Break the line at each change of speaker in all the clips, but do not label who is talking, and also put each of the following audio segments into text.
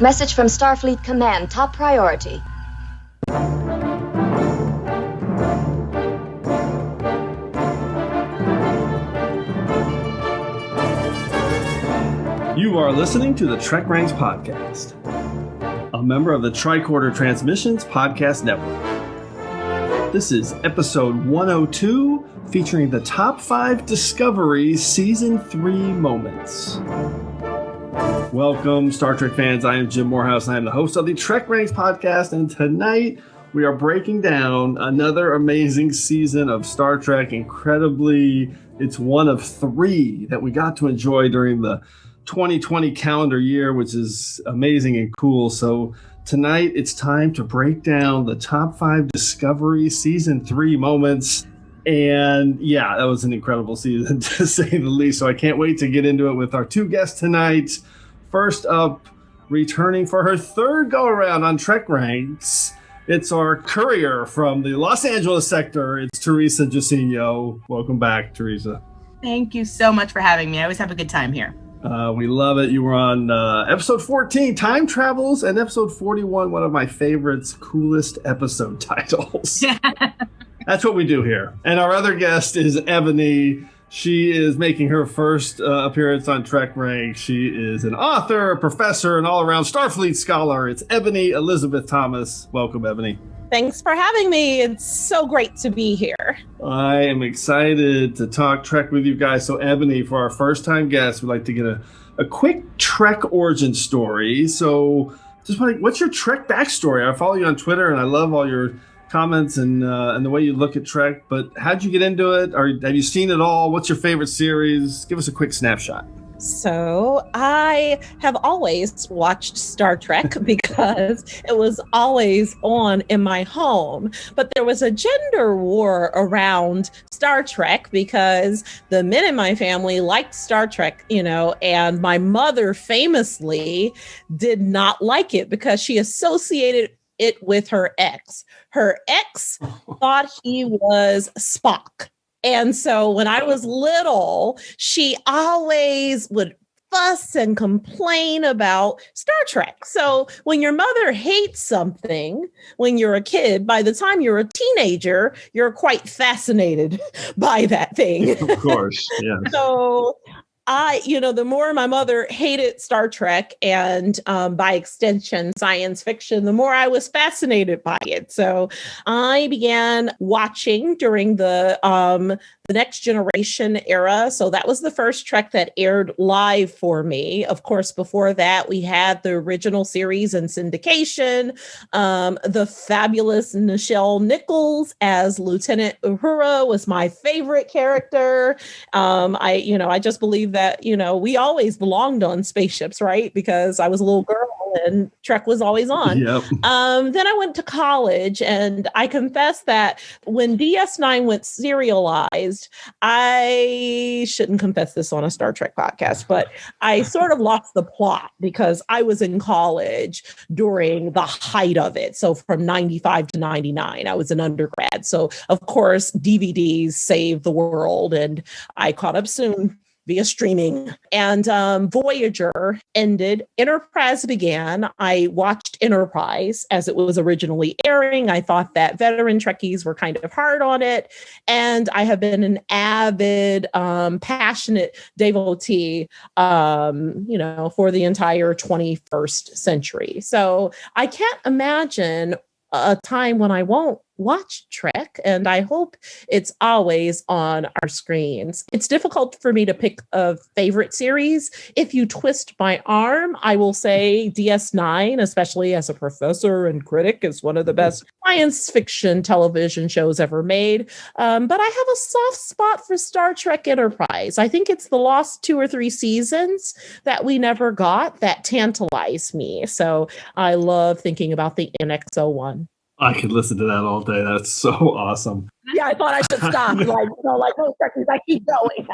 Message from Starfleet Command, top priority.
You are listening to the TrekRanks podcast, a member of the Tricorder Transmissions Podcast Network. This is episode 102, featuring the top 5 Discovery Season 3 moments. Welcome, Star Trek fans. I am Jim Moorhouse, and I am the host of the TrekRanks podcast, and tonight we are breaking down another amazing season of Star Trek. Incredibly, it's one of 3 that we got to enjoy during the 2020 calendar year, which is amazing and cool. So tonight it's time to break down the top 5 Discovery Season 3 moments. And yeah, that was an incredible season to say the least. So I can't wait to get into it with our 2 guests tonight. First up, returning for her 3rd go-around on TrekRanks, it's our courier from the Los Angeles sector. It's Teresa Jusino. Welcome back, Teresa.
Thank you so much for having me. I always have a good time here.
We love it. You were on episode 14, Time Travels, and episode 41, one of my favorites, coolest episode titles. That's what we do here. And our other guest is Ebony. She is making her first appearance on TrekRanks. She is an author, a professor, an all-around Starfleet scholar. It's Ebony Elizabeth Thomas. Welcome, Ebony.
Thanks for having me. It's so great to be here.
I am excited to talk Trek with you guys. So, Ebony, for our first-time guest, we'd like to get a quick Trek origin story. So, just wondering, what's your Trek backstory? I follow you on Twitter, and I love all your comments and the way you look at Trek. But how'd you get into it? Or have you seen it all? What's your favorite series? Give us a quick snapshot.
So I have always watched Star Trek because it was always on in my home. But there was a gender war around Star Trek because the men in my family liked Star Trek, and my mother famously did not like it because she associated it with her ex. Her ex thought he was Spock. And so when I was little, she always would fuss and complain about Star Trek. So when your mother hates something, when you're a kid, by the time you're a teenager, you're quite fascinated by that thing.
Of course, yeah.
So the more my mother hated Star Trek and by extension, science fiction, the more I was fascinated by it. So I began watching during the Next Generation era. So that was the first Trek that aired live for me. Of course, before that, we had the original series in syndication. The fabulous Nichelle Nichols as Lieutenant Uhura was my favorite character. I just believe that, we always belonged on spaceships, right? Because I was a little girl and Trek was always on.
Yep.
Then I went to college, and I confess that when DS9 went serialized, I shouldn't confess this on a Star Trek podcast, but I sort of lost the plot because I was in college during the height of it. So from 95 to 99, I was an undergrad. So of course, DVDs saved the world, and I caught up soon via streaming. And Voyager ended. Enterprise began. I watched Enterprise as it was originally airing. I thought that veteran Trekkies were kind of hard on it. And I have been an avid, passionate devotee, for the entire 21st century. So I can't imagine a time when I won't watch Trek, and I hope it's always on our screens. It's difficult for me to pick a favorite series. If you twist my arm, I will say DS9, especially as a professor and critic, is one of the best science fiction television shows ever made. But I have a soft spot for Star Trek Enterprise. I think it's the lost 2 or 3 seasons that we never got that tantalize me. So I love thinking about the NX-01.
I could listen to that all day. That's so awesome.
Yeah, I thought I should stop. No Trekkies, I keep going.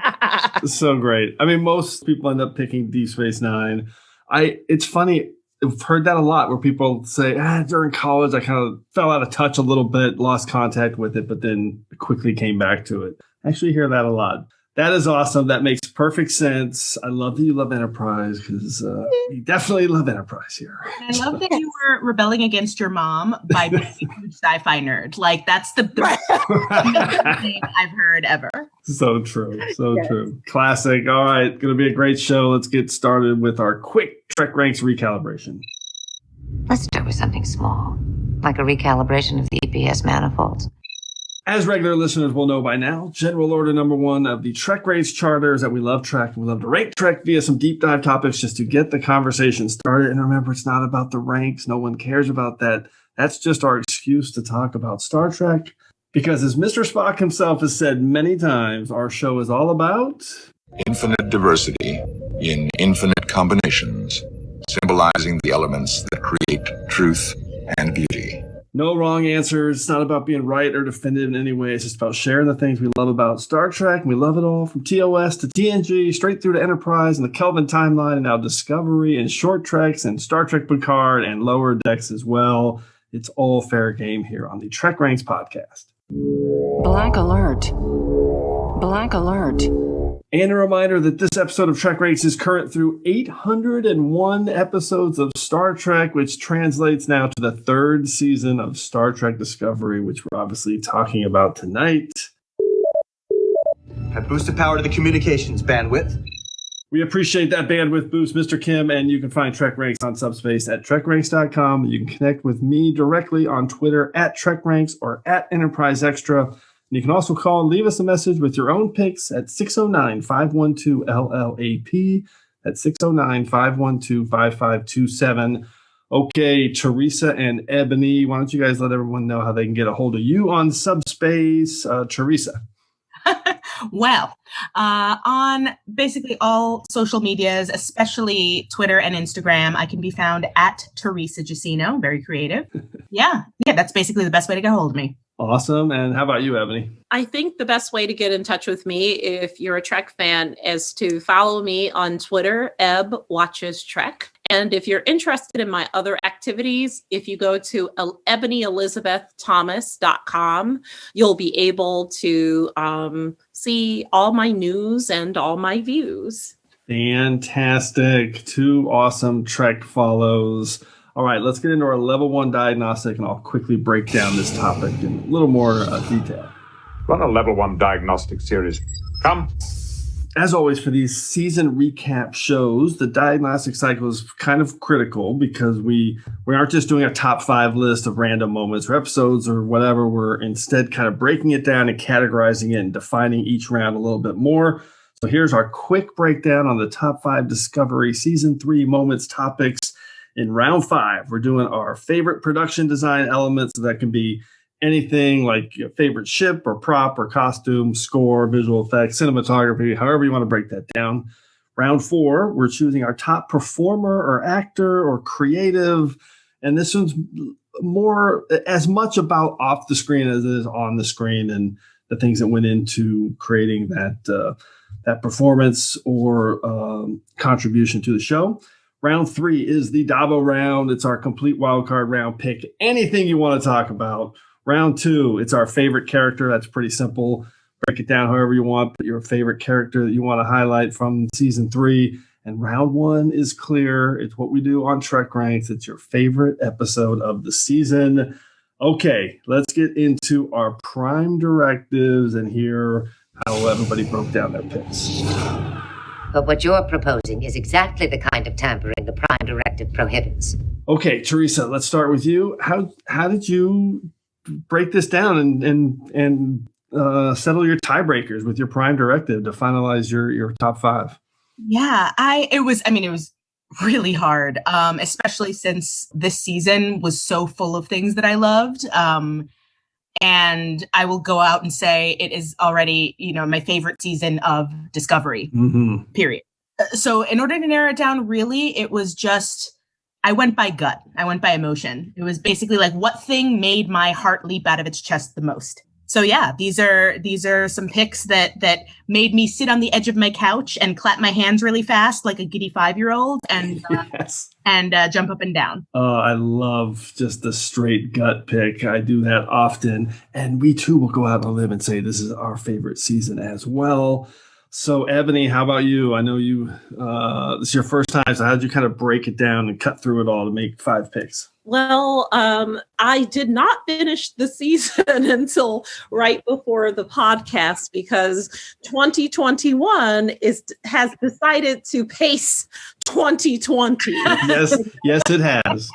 So great. I mean, most people end up picking Deep Space Nine. It's funny. I've heard that a lot where people say, during college, I kind of fell out of touch a little bit, lost contact with it, but then quickly came back to it. I actually hear that a lot. That is awesome. That makes perfect sense. I love that you love Enterprise because we definitely love Enterprise here.
And I love that you were rebelling against your mom by being a huge sci-fi nerd. Like, that's the best thing I've heard ever.
So true. So true. Classic. All right. Going to be a great show. Let's get started with our quick TrekRanks recalibration.
Let's start with something small, like a recalibration of the EPS manifolds.
As regular listeners will know by now, general order number one of the TrekRanks charter is that we love Trek. We love to rank Trek via some deep dive topics just to get the conversation started. And remember, it's not about the ranks. No one cares about that. That's just our excuse to talk about Star Trek. Because as Mr. Spock himself has said many times, our show is all about
infinite diversity in infinite combinations, symbolizing the elements that create truth and beauty.
No wrong answers. It's not about being right or defended in any way. It's just about sharing the things we love about Star Trek. We love it all, from TOS to TNG, straight through to Enterprise and the Kelvin timeline, and now Discovery and short treks and Star Trek Picard and Lower Decks as well. It's all fair game here on the TrekRanks podcast.
Black alert. Black alert.
And a reminder that this episode of TrekRanks is current through 801 episodes of Star Trek, which translates now to the third season of Star Trek Discovery, which we're obviously talking about tonight.
Have boosted power to the communications bandwidth.
We appreciate that bandwidth boost, Mr. Kim, and you can find TrekRanks on Subspace at TrekRanks.com. You can connect with me directly on Twitter at TrekRanks or at Enterprise Extra. And you can also call and leave us a message with your own picks at 609-512-LLAP. That's 609-512-5527. Okay, Teresa and Ebony, why don't you guys let everyone know how they can get a hold of you on Subspace? Teresa.
Well, on basically all social medias, especially Twitter and Instagram, I can be found at Teresa Jusino. Very creative. Yeah, that's basically the best way to get a hold of me.
Awesome. And how about you, Ebony?
I think the best way to get in touch with me, if you're a Trek fan, is to follow me on Twitter, Eb Watches Trek. And if you're interested in my other activities, if you go to ebonyelizabeththomas.com, you'll be able to see all my news and all my views.
Fantastic. Two awesome Trek follows. All right, let's get into our Level One Diagnostic, and I'll quickly break down this topic in a little more detail.
Run a Level One Diagnostic series. Come.
As always, for these season recap shows, the diagnostic cycle is kind of critical because we aren't just doing a top 5 list of random moments or episodes or whatever. We're instead kind of breaking it down and categorizing it and defining each round a little bit more. So here's our quick breakdown on the top 5 Discovery Season 3 moments topics. In round 5, we're doing our favorite production design elements. So that can be anything like your favorite ship or prop or costume, score, visual effects, cinematography, however you want to break that down. Round 4, we're choosing our top performer or actor or creative. And this one's more as much about off the screen as it is on the screen and the things that went into creating that performance or contribution to the show. Round 3 is the Dabo round. It's our complete wildcard round. Pick anything you want to talk about. Round 2, it's our favorite character. That's pretty simple. Break it down however you want, but your favorite character that you want to highlight from season 3. And round 1 is clear. It's what we do on TrekRanks. It's your favorite episode of the season. Okay, let's get into our prime directives and hear how everybody broke down their picks.
But what you're proposing is exactly the kind of tampering the Prime Directive prohibits.
Okay, Teresa, let's start with you. How did you break this down and settle your tiebreakers with your Prime Directive to finalize your top 5?
Yeah, it was really hard, especially since this season was so full of things that I loved. And I will go out and say it is already, my favorite season of Discovery, period. So in order to narrow it down, really, it was just, I went by gut. I went by emotion. It was basically like, what thing made my heart leap out of its chest the most? So yeah, these are some picks that made me sit on the edge of my couch and clap my hands really fast like a giddy 5-year-old and
yes.
and jump up and down.
I love just the straight gut pick. I do that often, and we too will go out on a limb and say this is our favorite season as well. So, Ebony, how about you? I know you, this is your first time, so how did you kind of break it down and cut through it all to make 5 picks?
Well, I did not finish the season until right before the podcast because 2021 has decided to pace 2020.
Yes, it has.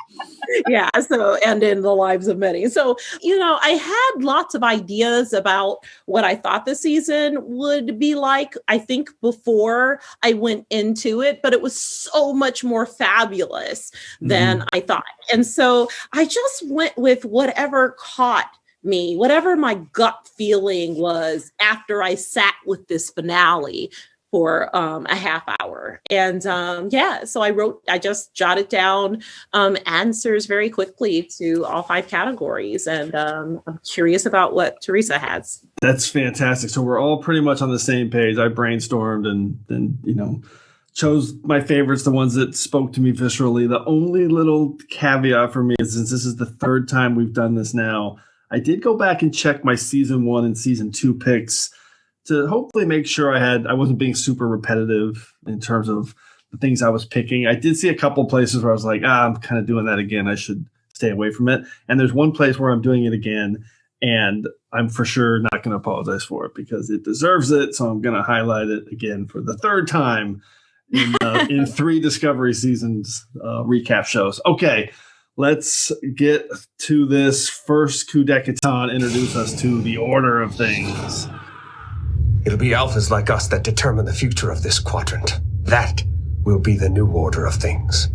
Yeah. So, and in the lives of many. So, I had lots of ideas about what I thought the season would be like, I think, before I went into it, but it was so much more fabulous than I thought. And so I just went with whatever caught me, whatever my gut feeling was after I sat with this finale for a half hour. And so I just jotted down answers very quickly to all 5 categories. And I'm curious about what Teresa has.
That's fantastic. So we're all pretty much on the same page. I brainstormed and chose my favorites, the ones that spoke to me viscerally. The only little caveat for me is, since this is the 3rd time we've done this now, I did go back and check my season 1 and season 2 picks to hopefully make sure I wasn't being super repetitive in terms of the things I was picking. I did see a couple places where I was like, I'm kind of doing that again. I should stay away from it. And there's one place where I'm doing it again, and I'm for sure not going to apologize for it because it deserves it. So I'm going to highlight it again for the 3rd time in 3 Discovery seasons recap shows. Okay, let's get to this first coup d'etat. Introduce us to the order of things.
It'll be alphas like us that determine the future of this quadrant. That will be the new order of things.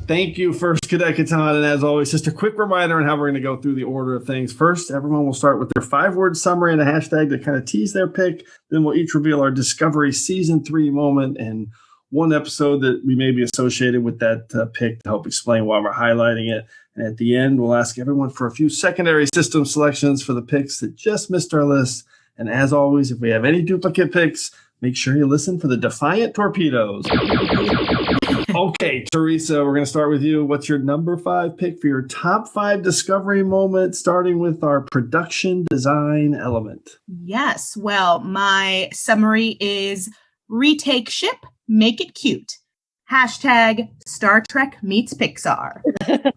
Thank you, First Cadet Catan. And as always, just a quick reminder on how we're going to go through the order of things. First, everyone will start with their 5-word summary and a hashtag to kind of tease their pick. Then we'll each reveal our Discovery Season 3 moment and one episode that we may be associated with that pick to help explain why we're highlighting it. And at the end, we'll ask everyone for a few secondary system selections for the picks that just missed our list. And as always, if we have any duplicate picks, make sure you listen for the Defiant Torpedoes. Okay, Teresa, we're going to start with you. What's your number 5 pick for your top 5 Discovery moments, starting with our production design element?
Yes. Well, my summary is retake ship, make it cute. Hashtag Star Trek meets Pixar.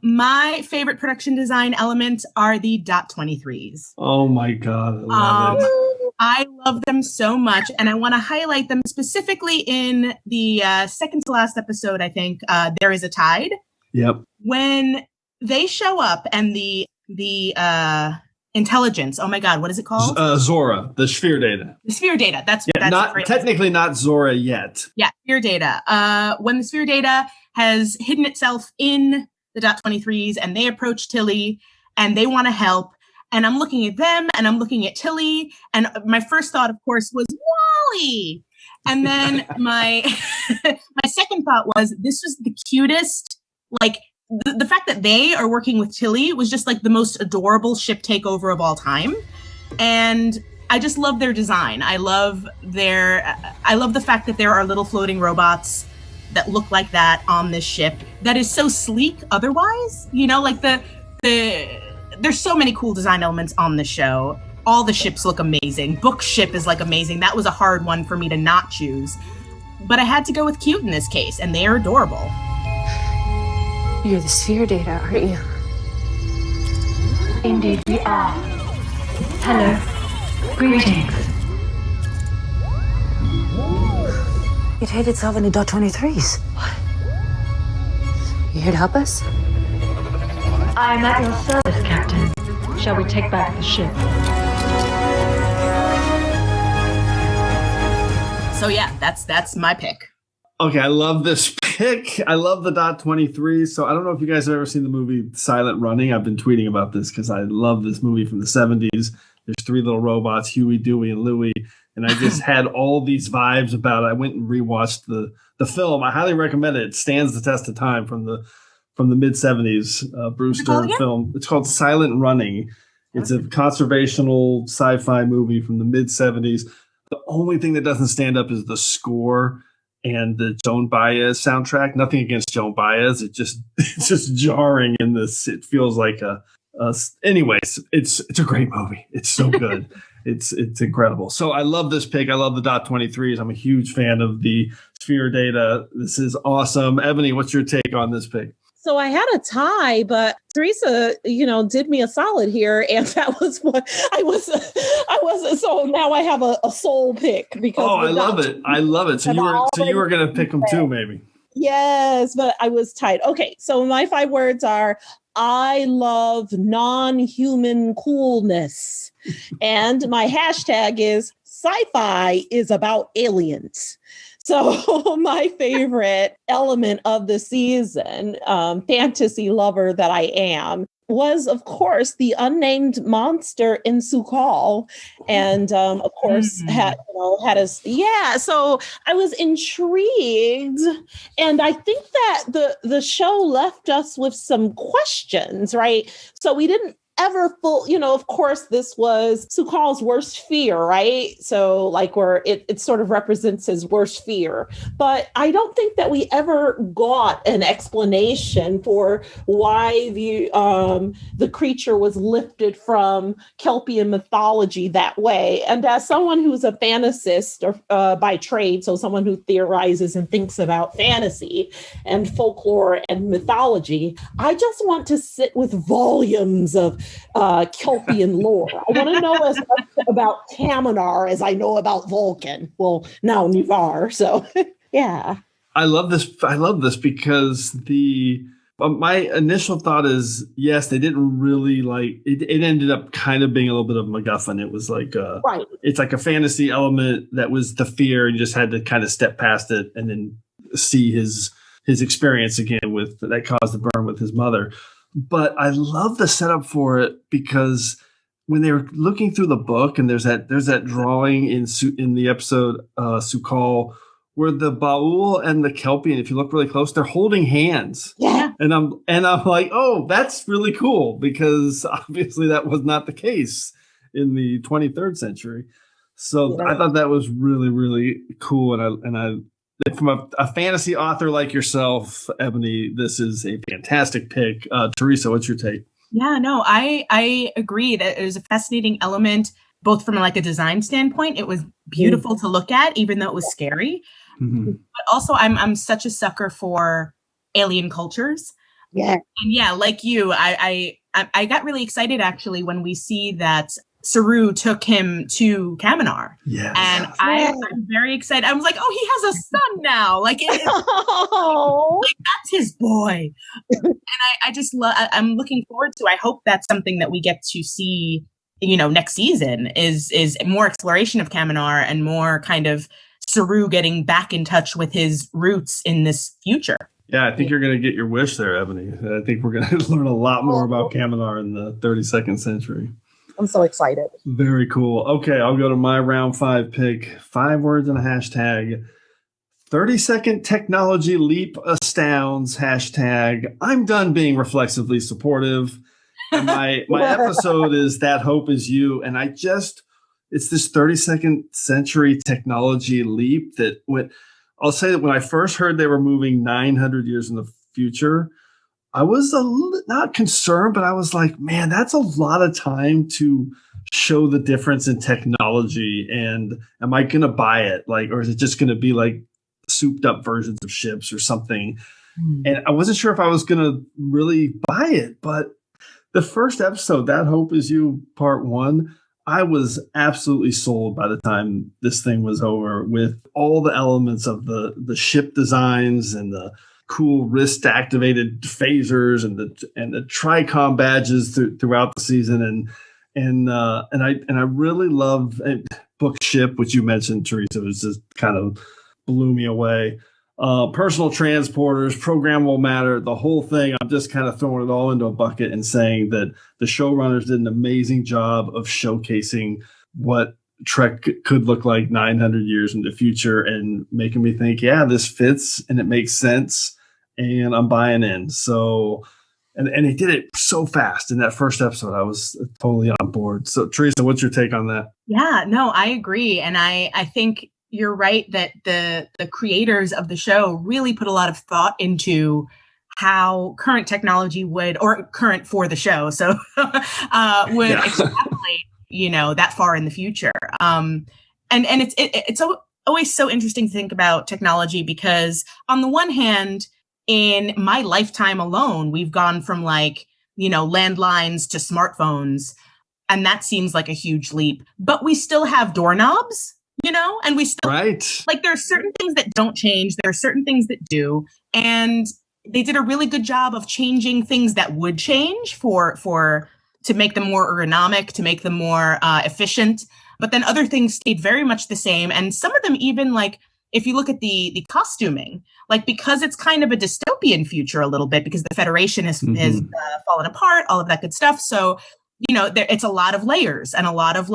My favorite production design elements are the .23s.
Oh my God, I love it.
I love them so much, and I want to highlight them specifically in the second to last episode, I think, There Is a Tide.
Yep.
When they show up and the intelligence, oh my God, what is it called?
Zora, the sphere data.
The sphere data, that's
not technically not Zora yet.
Yeah, sphere data. When the sphere data has hidden itself in the .23s and they approach Tilly and they want to help, and I'm looking at them and I'm looking at Tilly, and my first thought, of course, was Wally. And then my second thought was, this was the cutest, like the fact that they are working with Tilly was just like the most adorable ship takeover of all time. And I just love their design. I love the fact that there are little floating robots that look like that on this ship that is so sleek otherwise, like there's so many cool design elements on the show. All the ships look amazing. Book ship is like amazing. That was a hard one for me to not choose. But I had to go with cute in this case, and they are adorable.
You're the sphere data, aren't you? Indeed we are. Hello. Greetings. It hid itself in the .23s. What? You here to help us? I am at your service, Captain. Shall we take back the ship?
So yeah, that's my pick.
Okay, I love this pick. I love the .23. So I don't know if you guys have ever seen the movie Silent Running. I've been tweeting about this because I love this movie from the 70s. There's 3 little robots, Huey, Dewey, and Louie. And I just had all these vibes about it. I went and rewatched the film. I highly recommend it. It stands the test of time from the mid-70s Bruce Stern film. It's called Silent Running. It's a conservational sci-fi movie from the mid-70s. The only thing that doesn't stand up is the score and the Joan Baez soundtrack. Nothing against Joan Baez. It's just jarring in this. It feels like anyways, it's a great movie. It's so good. it's incredible. So I love this pick. I love the .23s. I'm a huge fan of the sphere data. This is awesome. Ebony, what's your take on this pick?
So I had a tie, but Teresa, did me a solid here, and that was what I wasn't. So now I have a soul pick because.
Oh, I love it! I love it. So you were going to pick them too, maybe.
Yes, but I was tied. Okay, so my 5 words are: I love non-human coolness, and my hashtag is sci-fi is about aliens. So my favorite element of the season, fantasy lover that I am, was, of course, the unnamed monster in Sukal. And, of course, had us. Yeah. So I was intrigued. And I think that the show left us with some questions, right? So we didn't ever of course, this was Sukal's worst fear, right? So like it sort of represents his worst fear. But I don't think that we ever got an explanation for why the creature was lifted from Kelpian mythology that way. And as someone who's a fantasist by trade, so someone who theorizes and thinks about fantasy and folklore and mythology, I just want to sit with volumes of Kelpian lore. I want to know as much about Kaminar as I know about Vulcan. Well, now Nivar. So, yeah.
I love this because my initial thought is, yes, they didn't really it ended up kind of being a little bit of a MacGuffin. It was like
right.
It's like a fantasy element that was the fear, and you just had to kind of step past it and then see his experience again that caused the burn with his mother. But I love the setup for it because when they were looking through the book, and there's that drawing in the episode Sukal where the Baul and the Kelpian, if you look really close, they're holding hands.
Yeah.
And I'm like, oh, that's really cool, because obviously that was not the case in the 23rd century. So I thought that was really, really cool, and I from a fantasy author like yourself, Ebony, this is a fantastic pick. Teresa, what's your take?
Yeah, no, I agree that it was a fascinating element, both from like a design standpoint. It was beautiful to look at, even though it was scary.
Mm-hmm.
But also, I'm such a sucker for alien cultures.
Yeah,
and yeah, like you, I got really excited actually when we see that Saru took him to Kaminar.
Yes.
And I'm very excited. I was like, oh, he has a son now. Like, like that's his boy. And I just I'm looking forward to, I hope that's something that we get to see, next season is more exploration of Kaminar and more kind of Saru getting back in touch with his roots in this future.
Yeah, I think you're going to get your wish there, Ebony. I think we're going to learn a lot more about Kaminar in the 32nd century.
I'm so excited.
Very cool. Okay, I'll go to my round 5 pick. 5 words and a hashtag. 30-second technology leap astounds. Hashtag I'm done being reflexively supportive. And my episode is That Hope Is You. And it's this 32nd century technology leap that I'll say that when I first heard they were moving 900 years in the future, I was not concerned, but I was like, man, that's a lot of time to show the difference in technology. And am I going to buy it? Or is it just going to be like souped up versions of ships or something? And I wasn't sure if I was going to really buy it. But the first episode, That Hope Is You, part 1, I was absolutely sold by the time this thing was over, with all the elements of the ship designs and the cool wrist-activated phasers and the TRICOM badges throughout the season, and I really love Book Ship, which you mentioned, Teresa. It was just kind of blew me away. Personal transporters, programmable matter, the whole thing. I'm just kind of throwing it all into a bucket and saying that the showrunners did an amazing job of showcasing what Trek could look like 900 years in the future, and making me think, yeah, this fits and it makes sense. And I'm buying in. So, and he did it so fast in that first episode. I was totally on board. So, Teresa, what's your take on that?
Yeah, no, I agree. And I think you're right that the creators of the show really put a lot of thought into how current technology would, or current for the show, so would extrapolate that far in the future. And it's always so interesting to think about technology because on the one hand, in my lifetime alone, we've gone from landlines to smartphones, and that seems like a huge leap, but we still have doorknobs, and we still,
right.
There are certain things that don't change. There are certain things that do. And they did a really good job of changing things that would change to make them more ergonomic, to make them more efficient. But then other things stayed very much the same. And some of them even if you look at the costuming, because it's kind of a dystopian future a little bit because the Federation has fallen apart, all of that good stuff. So, it's a lot of layers and a lot of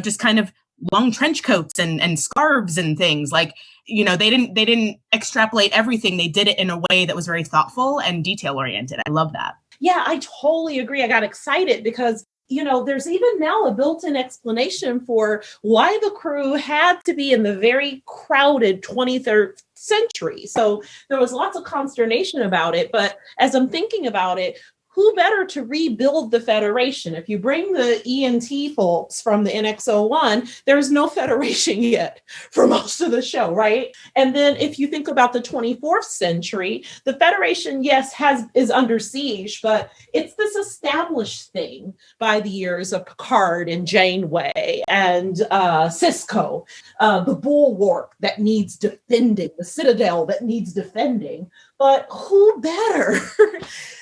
just kind of long trench coats and scarves and things they didn't extrapolate everything. They did it in a way that was very thoughtful and detail oriented. I love that.
Yeah, I totally agree. I got excited because there's even now a built-in explanation for why the crew had to be in the very crowded 23rd century. So there was lots of consternation about it. But as I'm thinking about it, who better to rebuild the Federation? If you bring the ENT folks from the NX-01, there's no Federation yet for most of the show, right? And then if you think about the 24th century, the Federation, yes, is under siege, but it's this established thing by the years of Picard and Janeway and Sisko, the bulwark that needs defending, the citadel that needs defending. But who better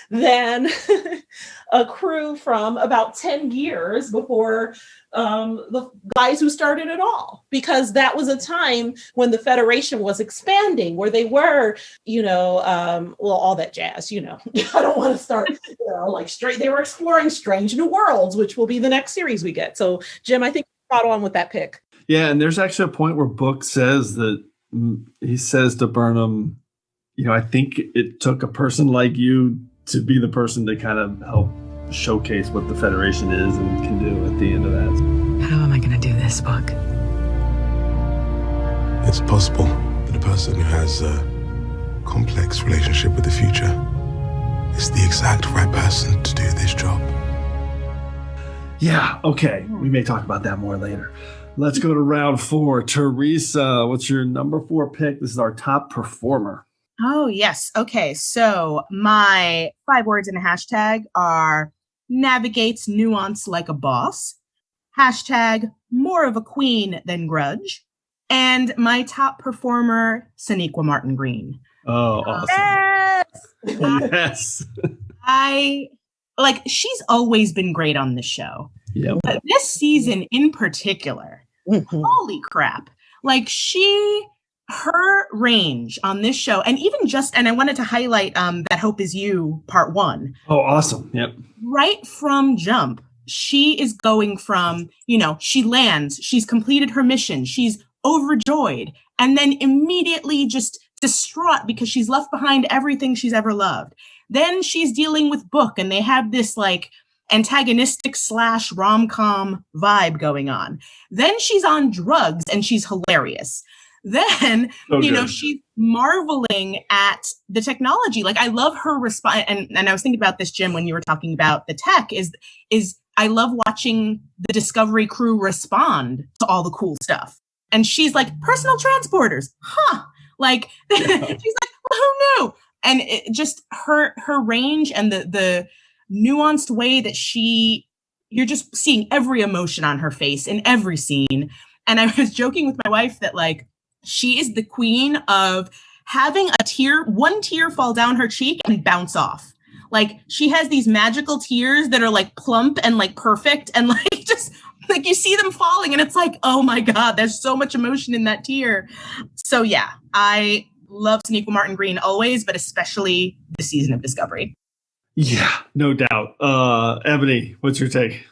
than a crew from about 10 years before the guys who started it all? Because that was a time when the Federation was expanding, where they were, all that jazz, I don't want to start, they were exploring strange new worlds, which will be the next series we get. So, Jim, I think you're spot on with that pick.
Yeah, and there's actually a point where Book says that he says to Burnham, I think it took a person like you to be the person to kind of help showcase what the Federation is and can do at the end of that.
How am I going to do this, Book?
It's possible that a person who has a complex relationship with the future is the exact right person to do this job.
Yeah, okay. We may talk about that more later. Let's go to round 4. Teresa, what's your number 4 pick? This is our top performer.
Oh, yes. Okay. So my 5 words in a hashtag are navigates nuance like a boss, hashtag more of a queen than grudge, and my top performer, Sonequa Martin Green.
Oh, awesome.
Yes. She's always been great on this show.
Yep.
But this season in particular, holy crap. Her range on this show, and even and I wanted to highlight that Hope Is You part 1.
Oh, awesome. Yep.
Right from jump, she is going from, she lands, she's completed her mission, she's overjoyed, and then immediately just distraught because she's left behind everything she's ever loved. Then she's dealing with Book, and they have this antagonistic / rom-com vibe going on. Then she's on drugs and she's hilarious. Then, she's marveling at the technology. I love her response. And I was thinking about this, Jim, when you were talking about the tech is I love watching the Discovery crew respond to all the cool stuff. And she's like, personal transporters. Huh. She's like, well, who knew? And just her range and the nuanced way that you're just seeing every emotion on her face in every scene. And I was joking with my wife that she is the queen of having one tear fall down her cheek and bounce off. She has these magical tears that are plump and perfect and just you see them falling and it's oh my God, there's so much emotion in that tear. So yeah, I love Sonequa Martin Green always, but especially this season of Discovery.
Yeah, no doubt. Ebony, what's your take?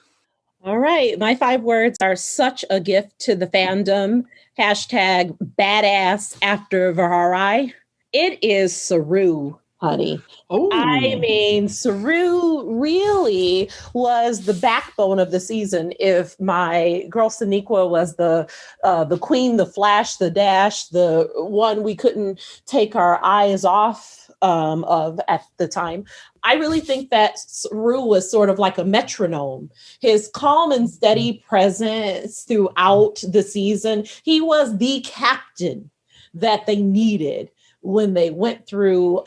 All right. My 5 words are such a gift to the fandom. Hashtag badass after Varai. It is Saru honey.
Oh.
I mean, Saru really was the backbone of the season. If my girl Sonequa was the queen, the flash, the dash, the one we couldn't take our eyes off of at the time, I really think that Saru was sort of like a metronome. His calm and steady presence throughout the season, he was the captain that they needed when they went through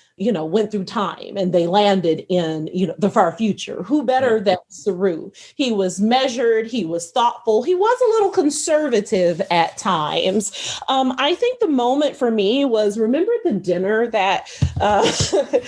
time and they landed in, the far future. Who better than Saru? He was measured. He was thoughtful. He was a little conservative at times. I think the moment for me was, remember the dinner that, the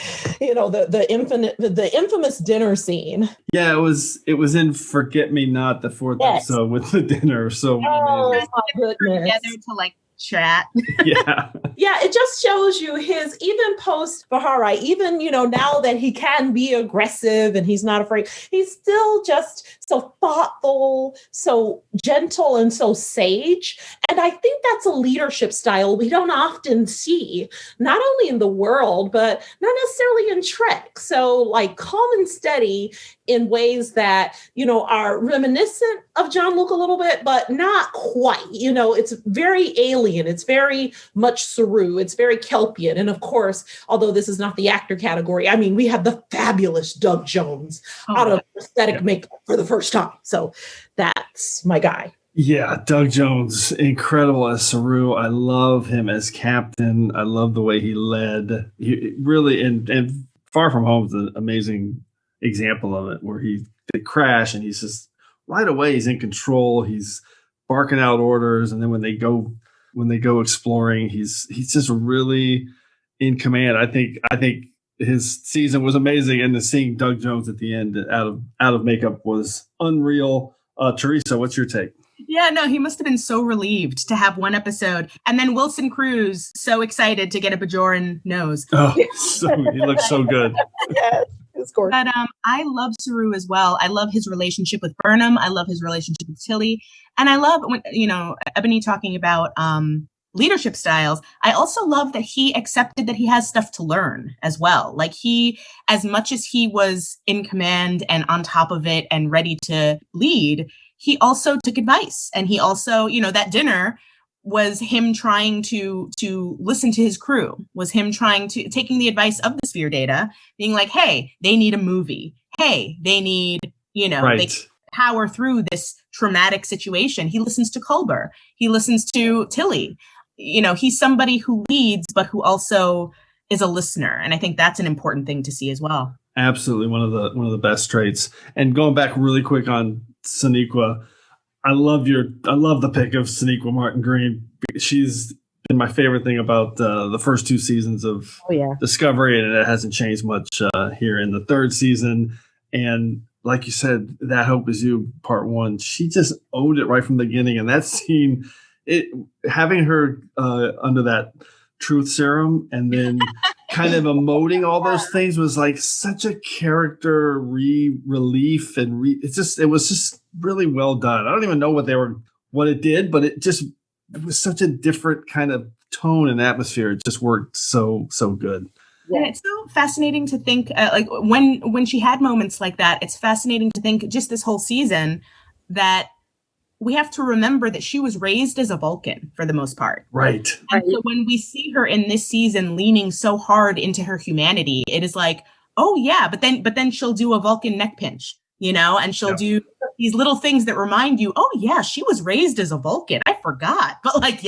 infamous dinner scene.
Yeah, it was in Forget Me Not, the fourth episode with the dinner. So
oh my goodness.
Together to chat.
Yeah.
Yeah, it just shows you his, even post Bahari, even, now that he can be aggressive and he's not afraid, he's still just so thoughtful, so gentle, and so sage. And I think that's a leadership style we don't often see, not only in the world, but not necessarily in Trek. So calm and steady in ways that, are reminiscent of John Luke a little bit, but not quite. It's very alien. It's very much Saru. It's very Kelpian. And of course, although this is not the actor category, I mean, we have the fabulous Doug Jones out of prosthetic makeup for the first time. So that's my guy.
Yeah, Doug Jones, incredible as Saru. I love him as captain. I love the way he led. He really, and Far From Home is an amazing example of it, where they crash and he's just right away, he's in control. He's barking out orders. And then when they go exploring, he's just really in command. I think his season was amazing, and seeing Doug Jones at the end out of makeup was unreal. Teresa, what's your take?
Yeah, no, he must have been so relieved to have one episode, and then Wilson Cruz so excited to get a Bajoran nose.
Oh, he looks so good.
Yes.
But I love Saru as well. I love his relationship with Burnham. I love his relationship with Tilly. And I love when, Ebony talking about leadership styles. I also love that he accepted that he has stuff to learn as well. As much as he was in command and on top of it and ready to lead, he also took advice. And he also, that dinner was him trying to listen to his crew, was him taking the advice of the sphere data, being like, hey, they need a movie. Hey, they need,
right.
They power through this traumatic situation. He listens to Culber. He listens to Tilly. He's somebody who leads, but who also is a listener. And I think that's an important thing to see as well.
Absolutely. One of the best traits. And going back really quick on Sonequa, I love the pick of Sonequa Martin Green. She's been my favorite thing about the first two seasons of Discovery, and it hasn't changed much here in the third season. And like you said, That Hope Is You, part one, she just owned it right from the beginning. And that scene, having her under that truth serum and then kind of emoting all those things was such a character relief, and it was just really well done. I don't even know what it did, but it was such a different kind of tone and atmosphere. It just worked so good.
And it's so fascinating to think, when she had moments like that, it's fascinating to think just this whole season that we have to remember that she was raised as a Vulcan for the most part.
Right.
And so when we see her in this season leaning so hard into her humanity, it is like, oh yeah, but then she'll do a Vulcan neck pinch, and she'll do these little things that remind you, oh yeah, she was raised as a Vulcan. I forgot. But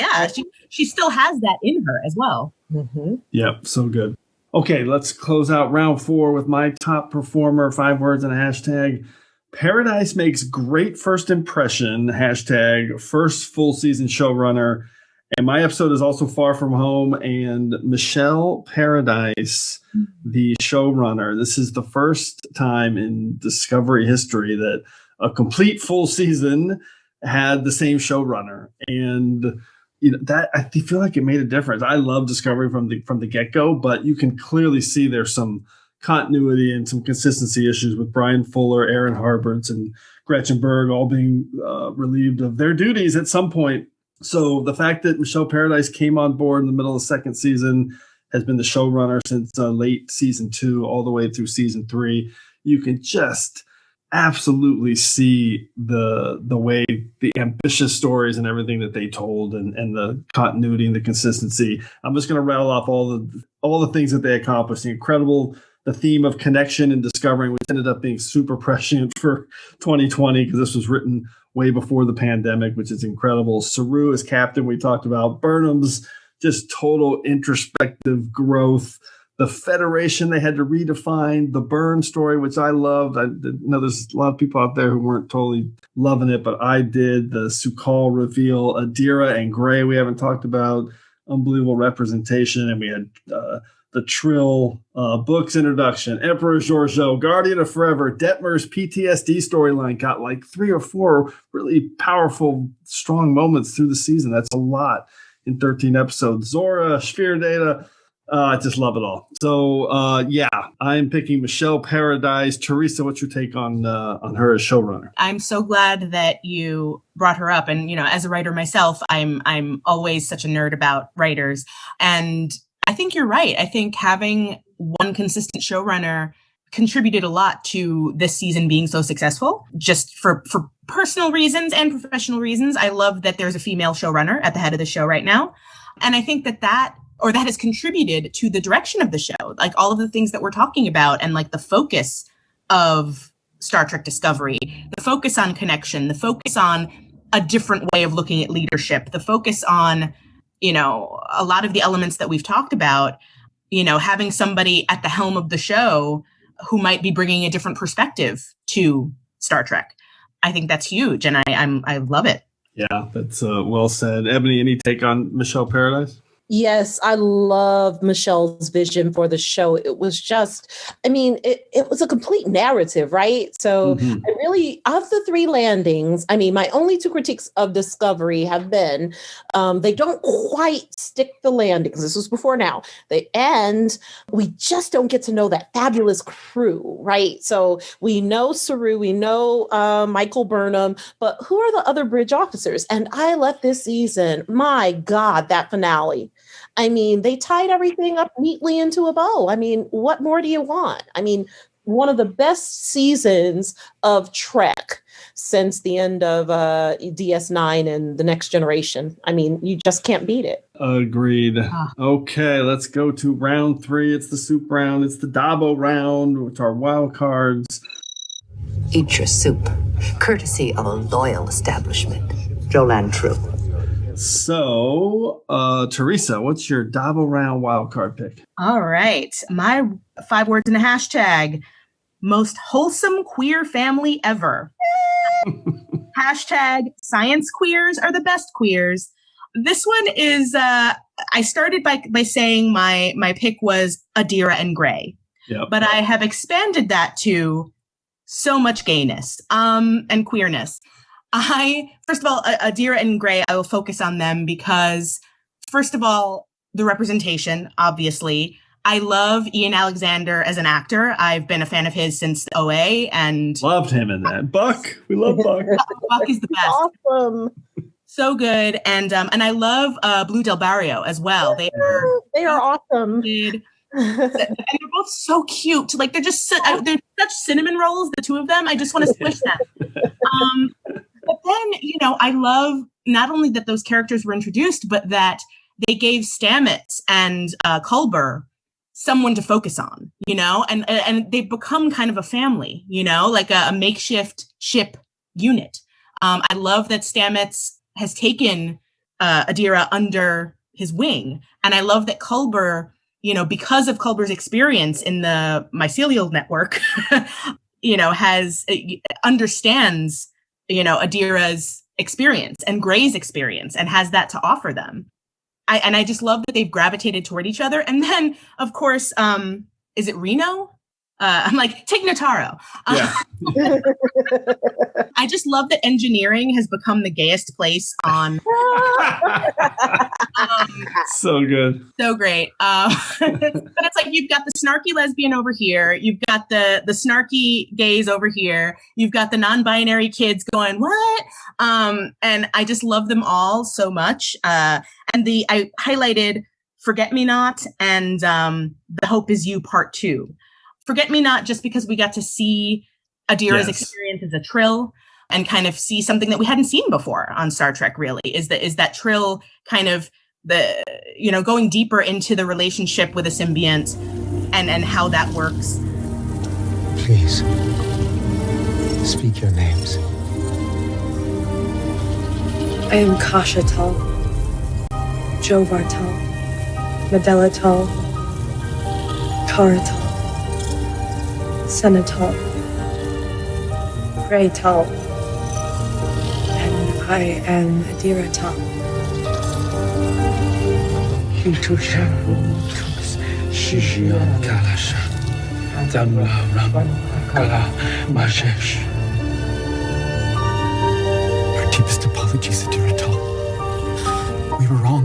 she still has that in her as well.
Mm-hmm.
Yep. So good. Okay, let's close out round 4 with my top performer, 5 words and a hashtag. Paradise makes great first impression, hashtag first full season showrunner. And my episode is also Far From Home, and Michelle Paradise, the showrunner. This is the first time in Discovery history that a complete full season had the same showrunner. And that, I feel like it made a difference. I love Discovery from the get-go, but you can clearly see there's some continuity and some consistency issues with Brian Fuller, Aaron Harberts, and Gretchen Berg all being relieved of their duties at some point. So the fact that Michelle Paradise came on board in the middle of the second season has been the showrunner since late season 2 all the way through season 3. You can just absolutely see the way the ambitious stories and everything that they told, and the continuity and the consistency. I'm just going to rattle off all the things that they accomplished. The theme of connection and discovering, which ended up being super prescient for 2020 because this was written way before the pandemic, which is incredible. Saru as captain, we talked about. Burnham's just total introspective growth. The Federation they had to redefine. The Burn story, which I loved. I know there's a lot of people out there who weren't totally loving it, but I did. The Sukal reveal. Adira and Gray we haven't talked about. Unbelievable representation. And we had the Trill books introduction. Emperor Giorgio, Guardian of Forever. Detmer's PTSD storyline got like 3 or 4 really powerful, strong moments through the season. That's a lot in 13 episodes. Zora, Sphere Data. I just love it all. So, I'm picking Michelle Paradise. Teresa, what's your take on her as showrunner?
I'm so glad that you brought her up. And, as a writer myself, I'm always such a nerd about writers. And I think you're right. I think having one consistent showrunner contributed a lot to this season being so successful, just for personal reasons and professional reasons. I love that there's a female showrunner at the head of the show right now. And I think that has contributed to the direction of the show, like all of the things that we're talking about, and like the focus of Star Trek Discovery, the focus on connection, the focus on a different way of looking at leadership, the focus on, a lot of the elements that we've talked about, having somebody at the helm of the show who might be bringing a different perspective to Star Trek. I think that's huge, and I love it.
Yeah, that's well said. Ebony, any take on Michelle Paradise?
Yes, I love Michelle's vision for the show. It was just, it was a complete narrative, right? So I really, of the 3 landings, my only 2 critiques of Discovery have been, they don't quite stick the landings. This was before now. They end, we just don't get to know that fabulous crew, right? So we know Saru, we know Michael Burnham, but who are the other bridge officers? And I left this season, my God, that finale. They tied everything up neatly into a bow. What more do you want? One of the best seasons of Trek since the end of DS9 and The Next Generation. You just can't beat it.
Agreed. Okay, let's go to round 3. It's the soup round. It's the Dabo round, which are wild cards.
Eat your soup, courtesy of a loyal establishment. Jolan True.
So, Teresa, what's your Dabo Round Wildcard pick?
All right. My 5 words in a hashtag: most wholesome queer family ever. Hashtag science queers are the best queers. This one is, I started by saying my pick was Adira and Gray.
Yep.
But I have expanded that to so much gayness and queerness. First of all, Adira and Gray, I will focus on them because, first of all, the representation, obviously. I love Ian Alexander as an actor. I've been a fan of his since OA and
loved him in that. Buck, we love Buck.
Buck is the best.
Awesome.
So good. And I love Blue Del Barrio as well. They
are awesome.
And they're both so cute. Like they're such cinnamon rolls, the 2 of them. I just want to squish them. But then, I love not only that those characters were introduced, but that they gave Stamets and Culber someone to focus on, and they've become kind of a family, like a makeshift ship unit. I love that Stamets has taken Adira under his wing. And I love that Culber, because of Culber's experience in the mycelial network, understands Adira's experience and Gray's experience and has that to offer them. I just love that they've gravitated toward each other. And then, of course, is it Reno? I'm like, take Notaro.
Yeah.
I just love that engineering has become the gayest place on.
So good.
So great. But it's like you've got the snarky lesbian over here. You've got the snarky gays over here. You've got the non-binary kids going, what? And I just love them all so much. And I highlighted Forget Me Not and The Hope Is You Part 2. Forget Me Not just because we got to see Adira's experience as a Trill and kind of see something that we hadn't seen before on Star Trek, really, is that Trill kind of going deeper into the relationship with a symbiont and how that works.
Please, speak your names.
I am Kasha Tal, Jovar Tal, Medela Tal, Kara Tal, Senna Tal, Gray Tal, and I am Adira Tal.
Our deepest apologies, Adira Tal. We were wrong.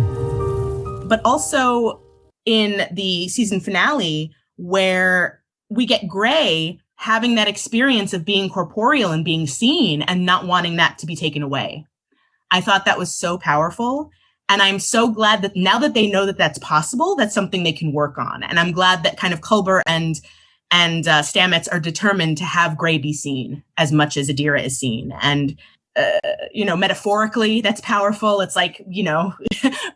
But also in the season finale, where we get Gray having that experience of being corporeal and being seen and not wanting that to be taken away. I thought that was so powerful. And I'm so glad that now that they know that that's possible, that's something they can work on. And I'm glad that kind of Culber and Stamets are determined to have Gray be seen as much as Adira is seen. And, metaphorically, that's powerful. It's like,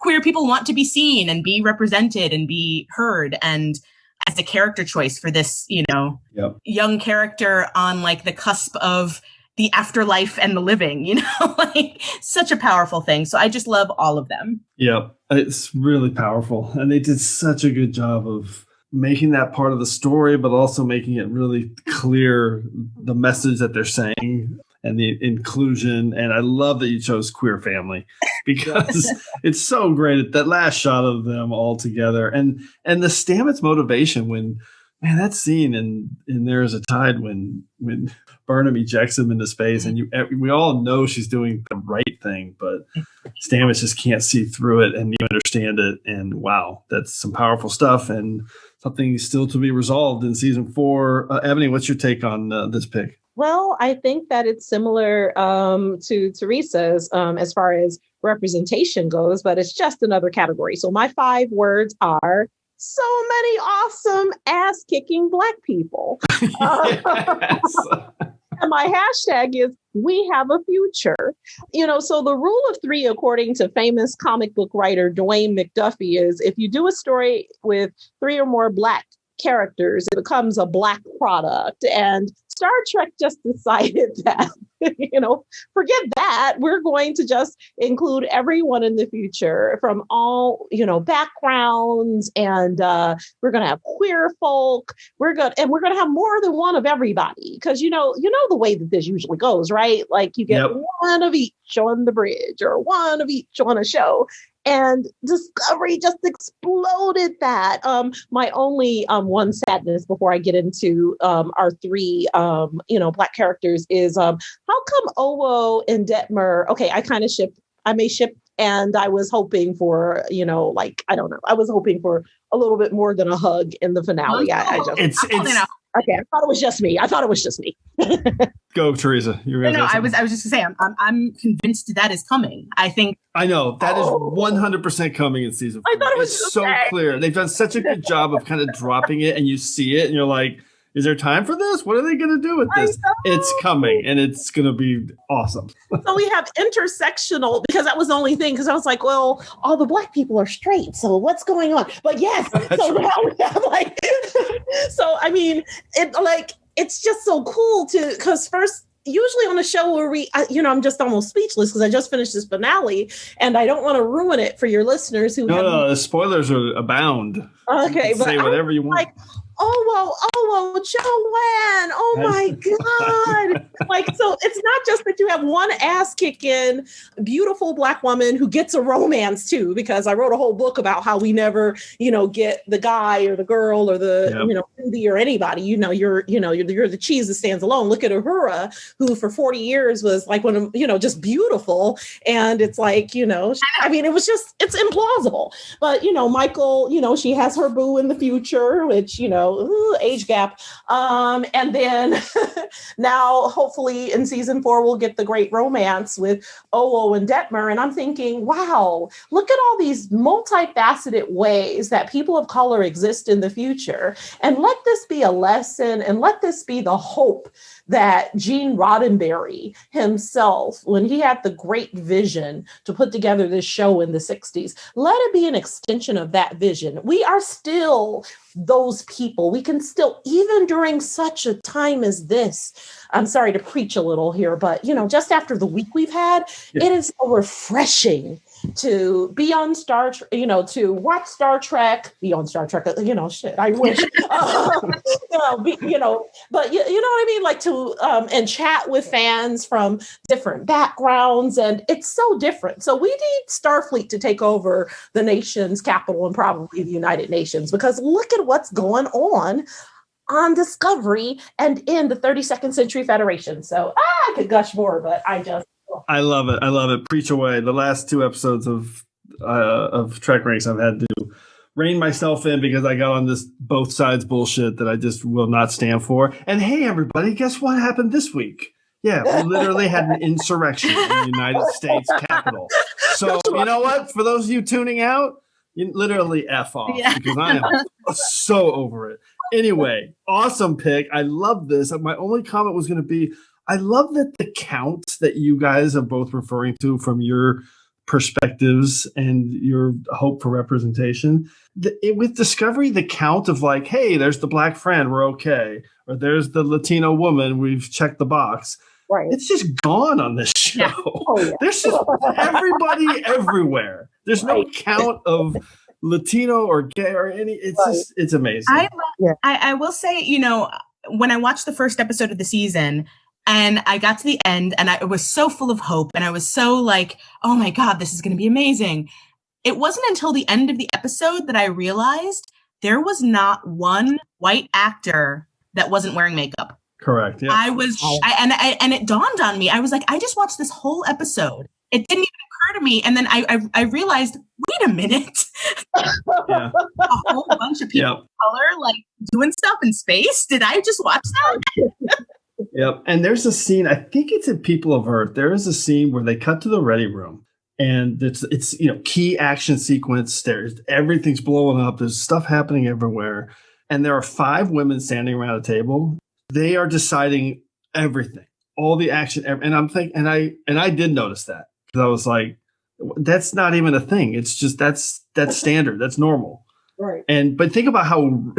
queer people want to be seen and be represented and be heard. And as a character choice for this, young character on like the cusp of the afterlife and the living, like such a powerful thing. So I just love all of them.
Yep. It's really powerful. And they did such a good job of making that part of the story, but also making it really clear the message that they're saying and the inclusion. And I love that you chose queer family because it's so great. That last shot of them all together and the Stamets motivation when, man, that scene in There Is a Tide when Burnham ejects him into space and we all know she's doing the right thing, but Stamets just can't see through it and you understand it. And wow, that's some powerful stuff and something still to be resolved in season 4. Ebony, what's your take on this pick?
Well, I think that it's similar to Teresa's as far as representation goes, but it's just another category. So my 5 words are so many awesome ass-kicking Black people. And my hashtag is we have a future. So the rule of 3, according to famous comic book writer Dwayne McDuffie, is if you do a story with 3 or more Black characters, it becomes a Black product. And Star Trek just decided that, forget that. We're going to just include everyone in the future from all, backgrounds. And we're going to have queer folk. We're going to have more than one of everybody. Because, you know the way that this usually goes, right? Like you get one of each on the bridge or one of each on a show. And Discovery just exploded that. My only one sadness before I get into our 3, Black characters is how come Owo and Detmer? Okay, I may ship, and I was hoping for, I don't know. I was hoping for a little bit more than a hug in the finale. Okay, I thought it was just me.
Go, Teresa.
I was just gonna say I'm convinced that is coming. I know
that is 100% coming in season 4.
I thought it was
so clear. They've done such a good job of kind of dropping it, and you see it, and you're like, is there time for this? What are they going to do with this? It's coming, and it's going to be awesome.
So we have intersectional, because that was the only thing, because I was like, well, all the Black people are straight, so what's going on? But yes, so now we have so I mean, it's just so cool because first, usually on a show where I'm just almost speechless because I just finished this finale and I don't want to ruin it for your listeners who
No, the spoilers are abound.
Okay,
but say whatever you want.
Joanne, oh my God. So it's not just that you have one ass kicking beautiful Black woman who gets a romance too, because I wrote a whole book about how we never, get the guy or the girl or the, Ruby or anybody, you're the cheese that stands alone. Look at Uhura, who for 40 years was like one of, just beautiful. And it's like, it was just, it's implausible. But, Michael, she has her boo in the future, which, age gap. And then now, hopefully in season 4, we'll get the great romance with Owo and Detmer. And I'm thinking, wow, look at all these multifaceted ways that people of color exist in the future. And let this be a lesson, and let this be the hope that Gene Roddenberry himself, when he had the great vision to put together this show in the 60s, let it be an extension of that vision. We are still those people. We can still, even during such a time as this, I'm sorry to preach a little here, but, just after the week we've had, It is so refreshing to be on to watch Star Trek, be on Star Trek, I wish, but you know what I mean? Like to, and chat with fans from different backgrounds. And it's so different. So we need Starfleet to take over the nation's capital and probably the United Nations, because look at what's going on Discovery and in the 32nd Century Federation. So I could gush more, but I love it.
I love it. Preach away. The last 2 episodes of TrekRanks, I've had to rein myself in because I got on this both sides bullshit that I just will not stand for. And hey, everybody, guess what happened this week? Yeah, we literally had an insurrection in the United States Capitol. So you know what? For those of you tuning out, you literally F off because I am so over it. Anyway, awesome pick. I love this. My only comment was going to be, I love that the count that you guys are both referring to from your perspectives and your hope for representation. With Discovery, the count of like, hey, there's the black friend, we're okay. Or there's the Latino woman, we've checked the box.
Right.
It's just gone on this show. Yeah. Oh, yeah. There's just everybody everywhere. There's no count of Latino or gay or any. It's just, it's amazing.
I will say, when I watched the first episode of the season and I got to the end and I was so full of hope and I was so like, oh my God, this is going to be amazing. It wasn't until the end of the episode that I realized there was not one white actor that wasn't wearing makeup.
Correct. Yeah.
And it dawned on me. I was like, I just watched this whole episode. It didn't even occur to me. And then I realized, wait a minute. A whole bunch of people of color like doing stuff in space. Did I just watch that?
Yep. And there's a scene, I think it's in People of Earth. There is a scene where they cut to the ready room and it's key action sequence. Everything's blowing up. There's stuff happening everywhere. And there are 5 women standing around a table. They are deciding everything, all the action. And I'm thinking, and I did notice that because I was like, that's not even a thing. It's just, that's standard. That's normal.
Right.
But think about how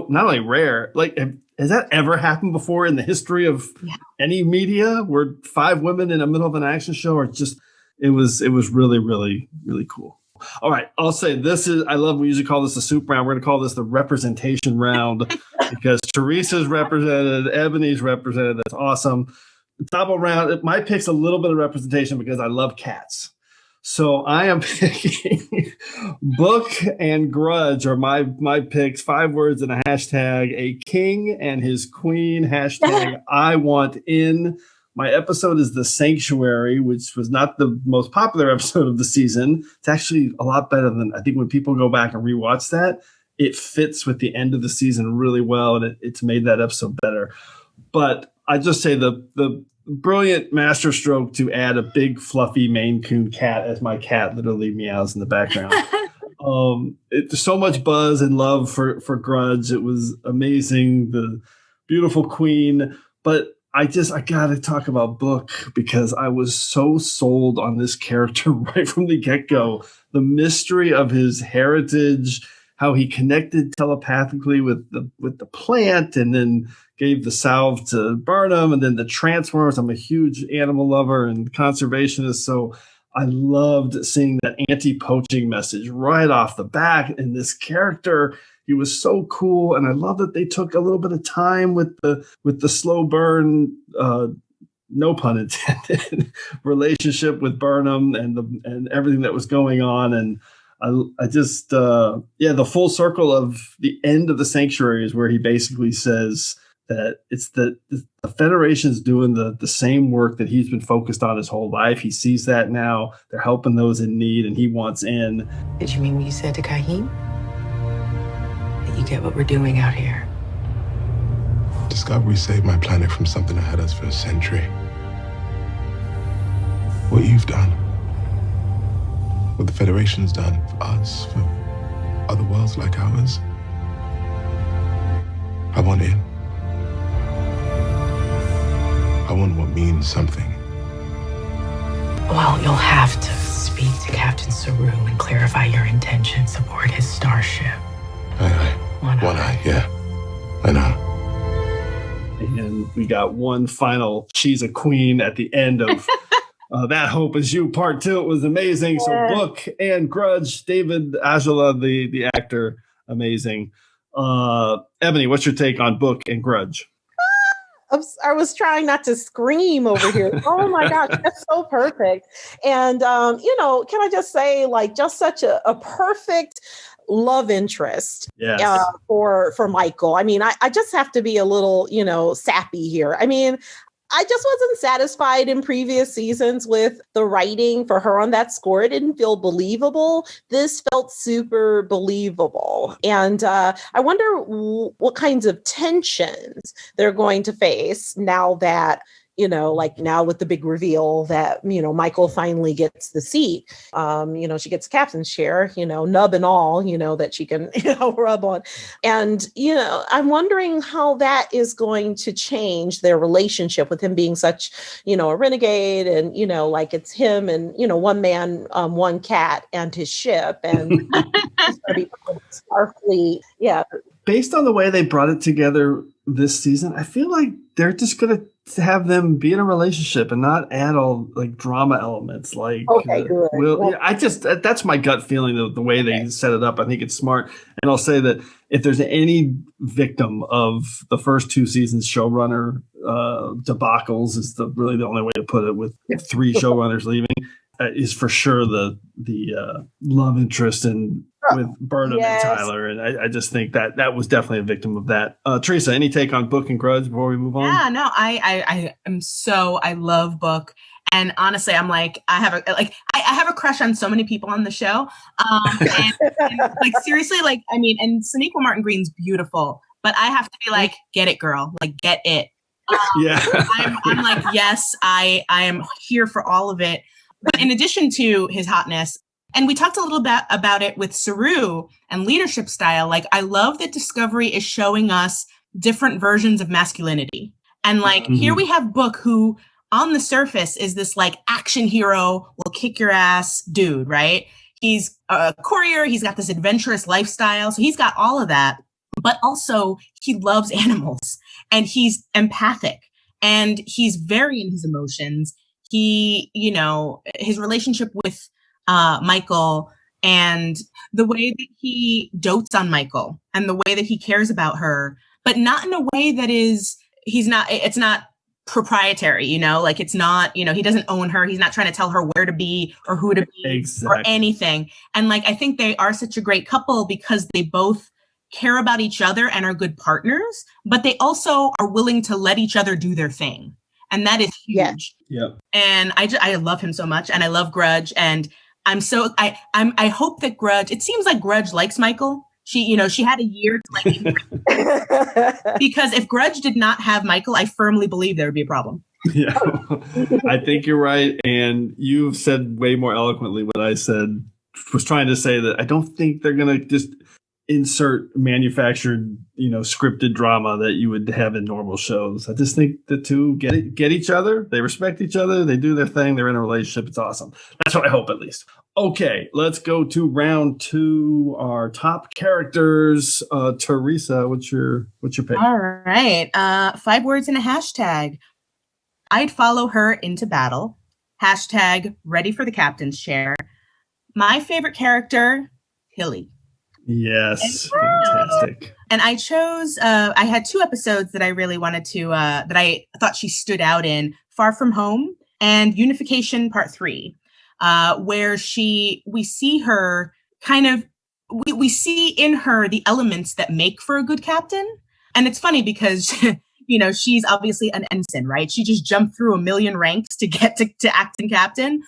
not only rare, like, has that ever happened before in the history of any media where 5 women in the middle of an action show are just, it was really, really, really cool. All right. I'll say we usually call this a soup round. We're going to call this the representation round because Teresa's represented, Ebony's represented. That's awesome. Dabo Round, my pick's a little bit of representation because I love cats. So I am picking Book and Grudge are my picks. 5 words and a hashtag, a king and his queen, hashtag I want in. My episode is The Sanctuary, which was not the most popular episode of the season. It's actually a lot better than, I think when people go back and rewatch that, it fits with the end of the season really well, and it's made that episode better. But I just say the brilliant masterstroke to add a big fluffy Maine Coon cat as my cat literally meows in the background. It's so much buzz and love for Grudge. It was amazing. The beautiful queen. But I got to talk about Book because I was so sold on this character right from the get-go. The mystery of his heritage, how he connected telepathically with the plant and then gave the salve to Burnham and then the transformers. I'm a huge animal lover and conservationist, so I loved seeing that anti-poaching message right off the bat. And this character, he was so cool, and I love that they took a little bit of time with the slow burn, no pun intended, relationship with Burnham and everything that was going on. And I just the full circle of the end of The Sanctuary is where he basically says that it's the Federation's doing the same work that he's been focused on his whole life. He sees that now. They're helping those in need, and he wants in.
Did you mean what you said to Kahim? That you get what we're doing out here?
Discovery saved my planet from something that had us for a century. What you've done, what the Federation's done for us, for other worlds like ours, I want in. I want what means something.
Well, you'll have to speak to Captain Saru and clarify your intentions aboard his starship.
Aye. One eye, yeah. I know.
And we got one final She's a Queen at the end of That Hope Is You Part 2. It was amazing. So Book and Grudge, David Ajala, the actor, amazing. Ebony, what's your take on Book and Grudge?
I was trying not to scream over here. Oh my gosh, that's so perfect. And, can I just say, like, just such a perfect love interest for Michael. I mean, I just have to be a little, sappy here. I mean, I just wasn't satisfied in previous seasons with the writing for her on that score. It didn't feel believable. This felt super believable. And I wonder what kinds of tensions they're going to face now that, now with the big reveal that, Michael finally gets the seat. She gets a captain's chair, nub and all, that she can, rub on. And, I'm wondering how that is going to change their relationship with him being such, a renegade and, like it's him and, one man, one cat and his ship. And he's going to be Starfleet. Yeah.
Based on the way they brought it together this season, I feel like they're just going to have them be in a relationship and not add all like drama elements. Like, good. That's my gut feeling of the way they set it up. I think it's smart. And I'll say that if there's any victim of the first two seasons showrunner debacles, is really the only way to put it, with three showrunners leaving, is for sure the love interest with Burnham and Tyler. And I just think that was definitely a victim of that. Teresa, any take on Book and Grudge before we move on?
Yeah, no, I love Book. And honestly, I'm like, I have a crush on so many people on the show. And like, seriously, like, I mean, and Sonequa Martin Green's beautiful, but I have to be like, get it, girl, like, get it. I'm like, yes, I am here for all of it. But in addition to his hotness, and we talked a little bit about it with Saru and leadership style, like, I love that Discovery is showing us different versions of masculinity. And like, here we have Book, who on the surface is this like action hero, will kick your ass dude, right? He's a courier. He's got this adventurous lifestyle. So he's got all of that, but also he loves animals and he's empathic and he's very in his emotions. He, his relationship with Michael and the way that he dotes on Michael and the way that he cares about her, but not in a way that it's not proprietary, like it's not, he doesn't own her. He's not trying to tell her where to be or who to be or anything. And like, I think they are such a great couple because they both care about each other and are good partners, but they also are willing to let each other do their thing. And that is huge.
Yeah.
And I love him so much. And I love Grudge. And I hope that Grudge, it seems like Grudge likes Michael. She had a year to like him. Because if Grudge did not have Michael, I firmly believe there would be a problem.
Yeah, I think you're right. And you've said way more eloquently what I was trying to say, that I don't think they're going to just insert manufactured, scripted drama that you would have in normal shows. I just think the two get each other. They respect each other. They do their thing. They're in a relationship. It's awesome. That's what I hope, at least. Okay, let's go to round 2. Our top characters. Teresa, what's your pick?
All right. 5 words and a hashtag. I'd follow her into battle. Hashtag ready for the captain's chair. My favorite character, Hilly.
Yes, fantastic.
And I chose, I had 2 episodes that I really wanted to, that I thought she stood out in, Far From Home and Unification Part 3, where we see her kind of, we see in her the elements that make for a good captain. And it's funny because, she's obviously an ensign, right? She just jumped through a million ranks to get to acting captain.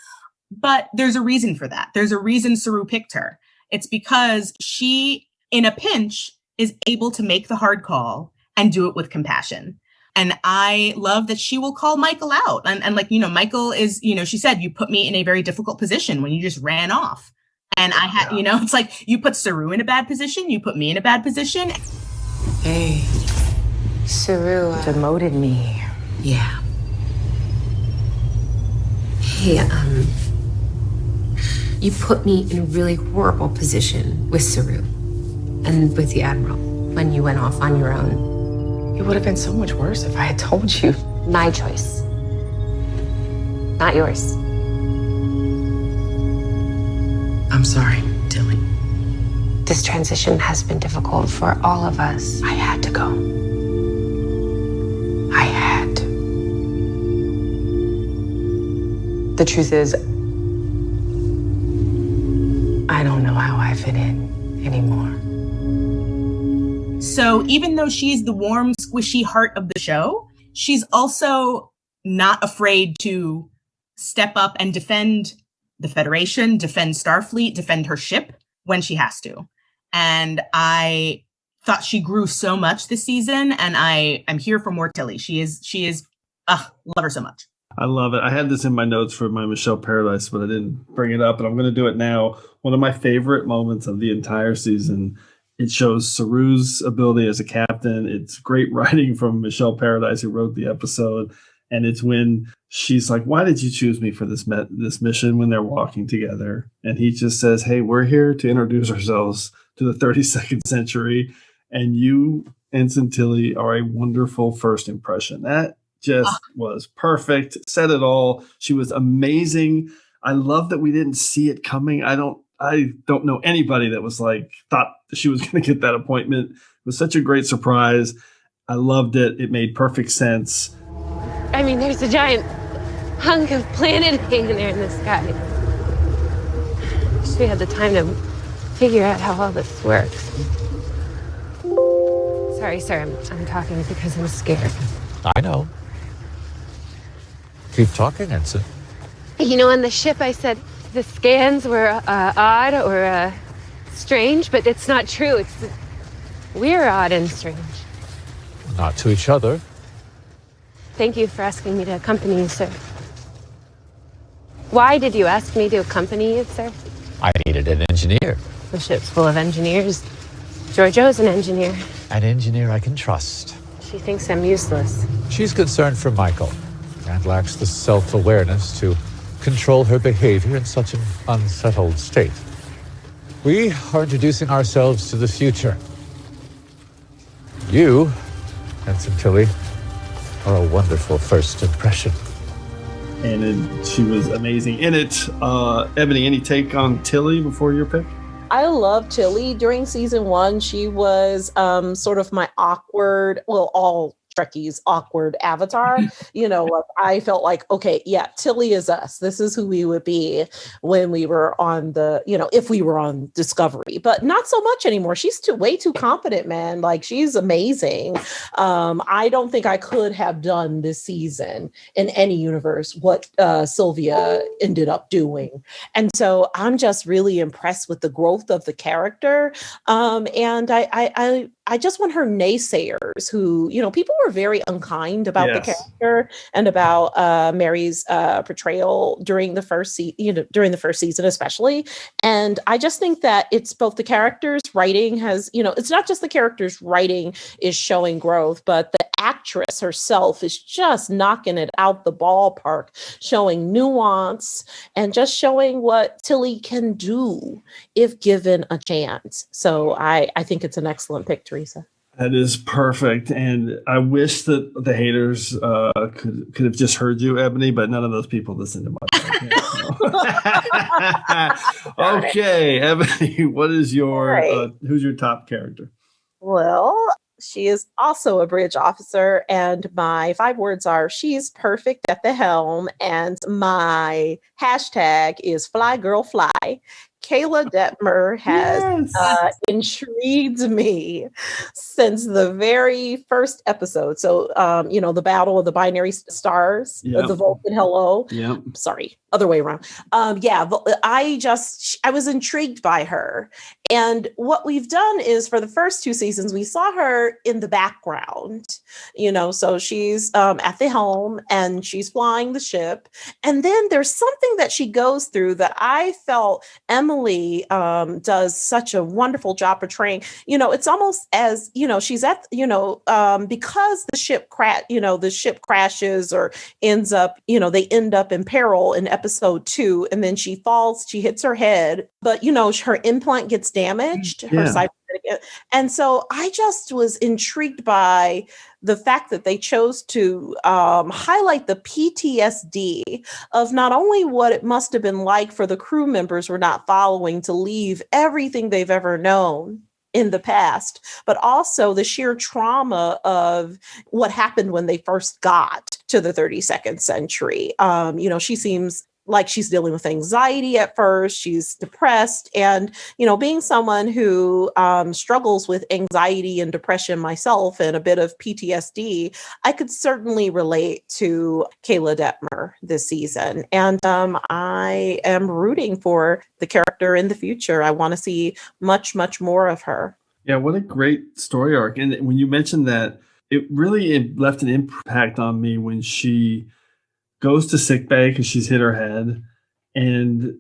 But there's a reason for that. There's a reason Saru picked her. It's because she, in a pinch, is able to make the hard call and do it with compassion. And I love that she will call Michael out. And like, Michael is, she said, you put me in a very difficult position when you just ran off. And I had, it's like you put Saru in a bad position. You put me in a bad position.
Hey, Saru
demoted me.
Yeah. Hey, you put me in a really horrible position with Saru and with the Admiral when you went off on your own.
It would have been so much worse if I had told you.
My choice, not yours.
I'm sorry, Tilly.
This transition has been difficult for all of us.
I had to go. I had to. The truth is, I don't know how I fit in anymore.
So even though she's the warm, squishy heart of the show, she's also not afraid to step up and defend the Federation, defend Starfleet, defend her ship when she has to. And I thought she grew so much this season, and I am here for more Tilly. She is, love her so much.
I love it. I had this in my notes for my Michelle Paradise, but I didn't bring it up, and I'm going to do it now. One of my favorite moments of the entire season. It shows Saru's ability as a captain. It's great writing from Michelle Paradise, who wrote the episode. And it's when she's like, why did you choose me for this mission, when they're walking together? And he just says, hey, we're here to introduce ourselves to the 32nd century. And you, Ensign Tilly, are a wonderful first impression. That just was perfect. Said it all. She was amazing. I love that we didn't see it coming. I don't know anybody that was like, thought she was going to get that appointment. It was such a great surprise. I loved it. It made perfect sense.
I mean, there's a giant hunk of planet hanging there in the sky. Wish we had the time to figure out how all this works. Sorry, sir, I'm talking because I'm scared.
I know. Keep talking, Ensign.
On the ship I said the scans were odd or strange, but it's not true. We're odd and strange.
Not to each other.
Thank you for asking me to accompany you, sir. Why did you ask me to accompany you, sir?
I needed an engineer.
The ship's full of engineers. Giorgio's an engineer.
An engineer I can trust.
She thinks I'm useless.
She's concerned for Michael and lacks the self-awareness to control her behavior in such an unsettled state. We are introducing ourselves to the future. You, Ensign Tilly, are a wonderful first impression.
And she was amazing in it. Ebony, any take on Tilly before your pick?
I love Tilly. During season 1, she was sort of my awkward, all Trekkies' awkward avatar. I felt like, okay, yeah, Tilly is us. This is who we would be when we were on if we were on Discovery, but not so much anymore. She's way too confident, man. Like, she's amazing. I don't think I could have done this season in any universe what Sylvia ended up doing. And so I'm just really impressed with the growth of the character. And I just want her naysayers who, people were very unkind about the character and about Mary's portrayal during the first season, especially. And I just think that it's both the character's writing has, it's not just the character's writing is showing growth, but the actress herself is just knocking it out the ballpark, showing nuance and just showing what Tilly can do if given a chance. So I think it's an excellent pick, Teresa.
That is perfect. And I wish that the haters could have just heard you, Ebony, but none of those people listen to my podcast. Okay, Ebony, what is your, who's your top character?
Well, she is also a bridge officer, and my 5 words are, she's perfect at the helm, and my hashtag is Fly Girl Fly. Kayla Detmer has intrigued me since the very first episode. So, the Battle of the Binary Stars, the Vulcan Hello.
Yep.
Sorry, other way around. I was intrigued by her. And what we've done is for the first 2 seasons, we saw her in the background, so she's at the helm and she's flying the ship. And then there's something that she goes through that I felt Emily does such a wonderful job portraying. It's almost as, she's at, because the ship crashes or ends up, they end up in peril in episode 2, and then she falls, she hits her head, but her implant gets damaged, her cybernetic, and so I just was intrigued by the fact that they chose to highlight the PTSD of not only what it must have been like for the crew members we're not following to leave everything they've ever known in the past, but also the sheer trauma of what happened when they first got to the 32nd century. She seems like she's dealing with anxiety at first, she's depressed. And, being someone who struggles with anxiety and depression myself and a bit of PTSD, I could certainly relate to Kayla Detmer this season. And I am rooting for the character in the future. I want to see much, much more of her.
Yeah, what a great story arc. And when you mentioned that, it left an impact on me when she goes to sickbay because she's hit her head, and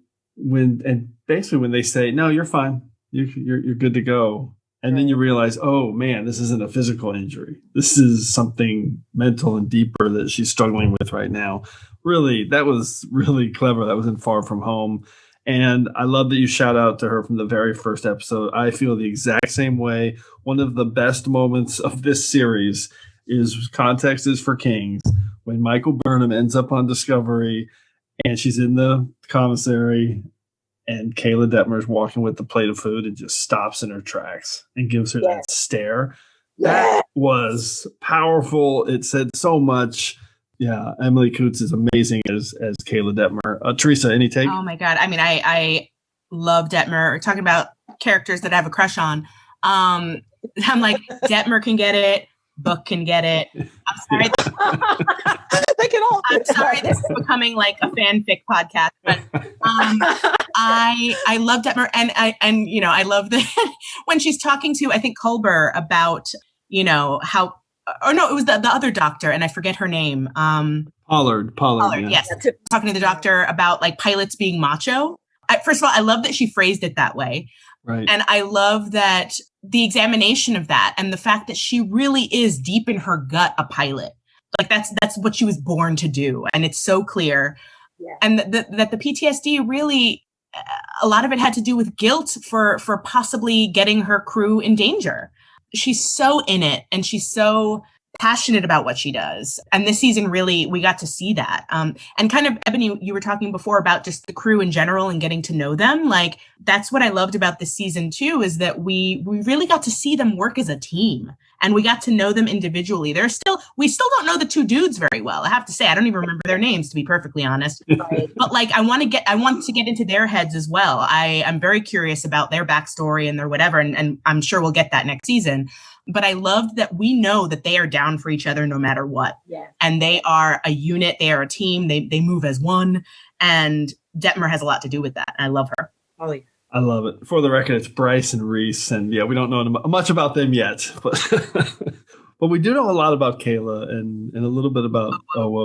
basically when they say, no, you're fine, you're good to go, and then you realize, oh man, this isn't a physical injury, this is something mental and deeper that she's struggling with right now. Really, that was really clever. That was in Far From Home, and I love that you shout out to her from the very first episode. I feel the exact same way. One of the best moments of this series is Context is for Kings, when Michael Burnham ends up on Discovery and she's in the commissary and Kayla Detmer is walking with the plate of food and just stops in her tracks and gives her that stare. That was powerful. It said so much. Yeah, Emily Coots is amazing as Kayla Detmer. Teresa, any take?
Oh my God. I mean, I love Detmer. We're talking about characters that I have a crush on. I'm like, Detmer can get it. Book can get it. I'm sorry.
They can all.
I'm sorry. This is becoming like a fanfic podcast, but I love Detmer, and I love that when she's talking to, I think, Culber about how, or no, it was the other doctor, and I forget her name.
Pollard. Yeah.
Yes, talking to the doctor about like pilots being macho. First of all, I love that she phrased it that way.
Right.
And I love that the examination of that and the fact that she really is deep in her gut a pilot. Like that's what she was born to do. And it's so clear. Yeah. And that the PTSD really, a lot of it had to do with guilt for possibly getting her crew in danger. She's so in it and she's so passionate about what she does. And this season, really, we got to see that. And kind of, Ebony, you were talking before about just the crew in general and getting to know them. Like, that's what I loved about this season, too, is that we really got to see them work as a team. And we got to know them individually. We still don't know the 2 dudes very well. I have to say, I don't even remember their names, to be perfectly honest. Right. But like, I want to get into their heads as well. I'm very curious about their backstory and their whatever. And I'm sure we'll get that next season. But I loved that we know that they are down for each other no matter what. Yeah. And they are a unit. They are a team. They move as one. And Detmer has a lot to do with that. I love her.
Oh, yeah.
I love it. For the record, it's Bryce and Reese. And yeah, we don't know much about them yet. But but we do know a lot about Kayla and a little bit about,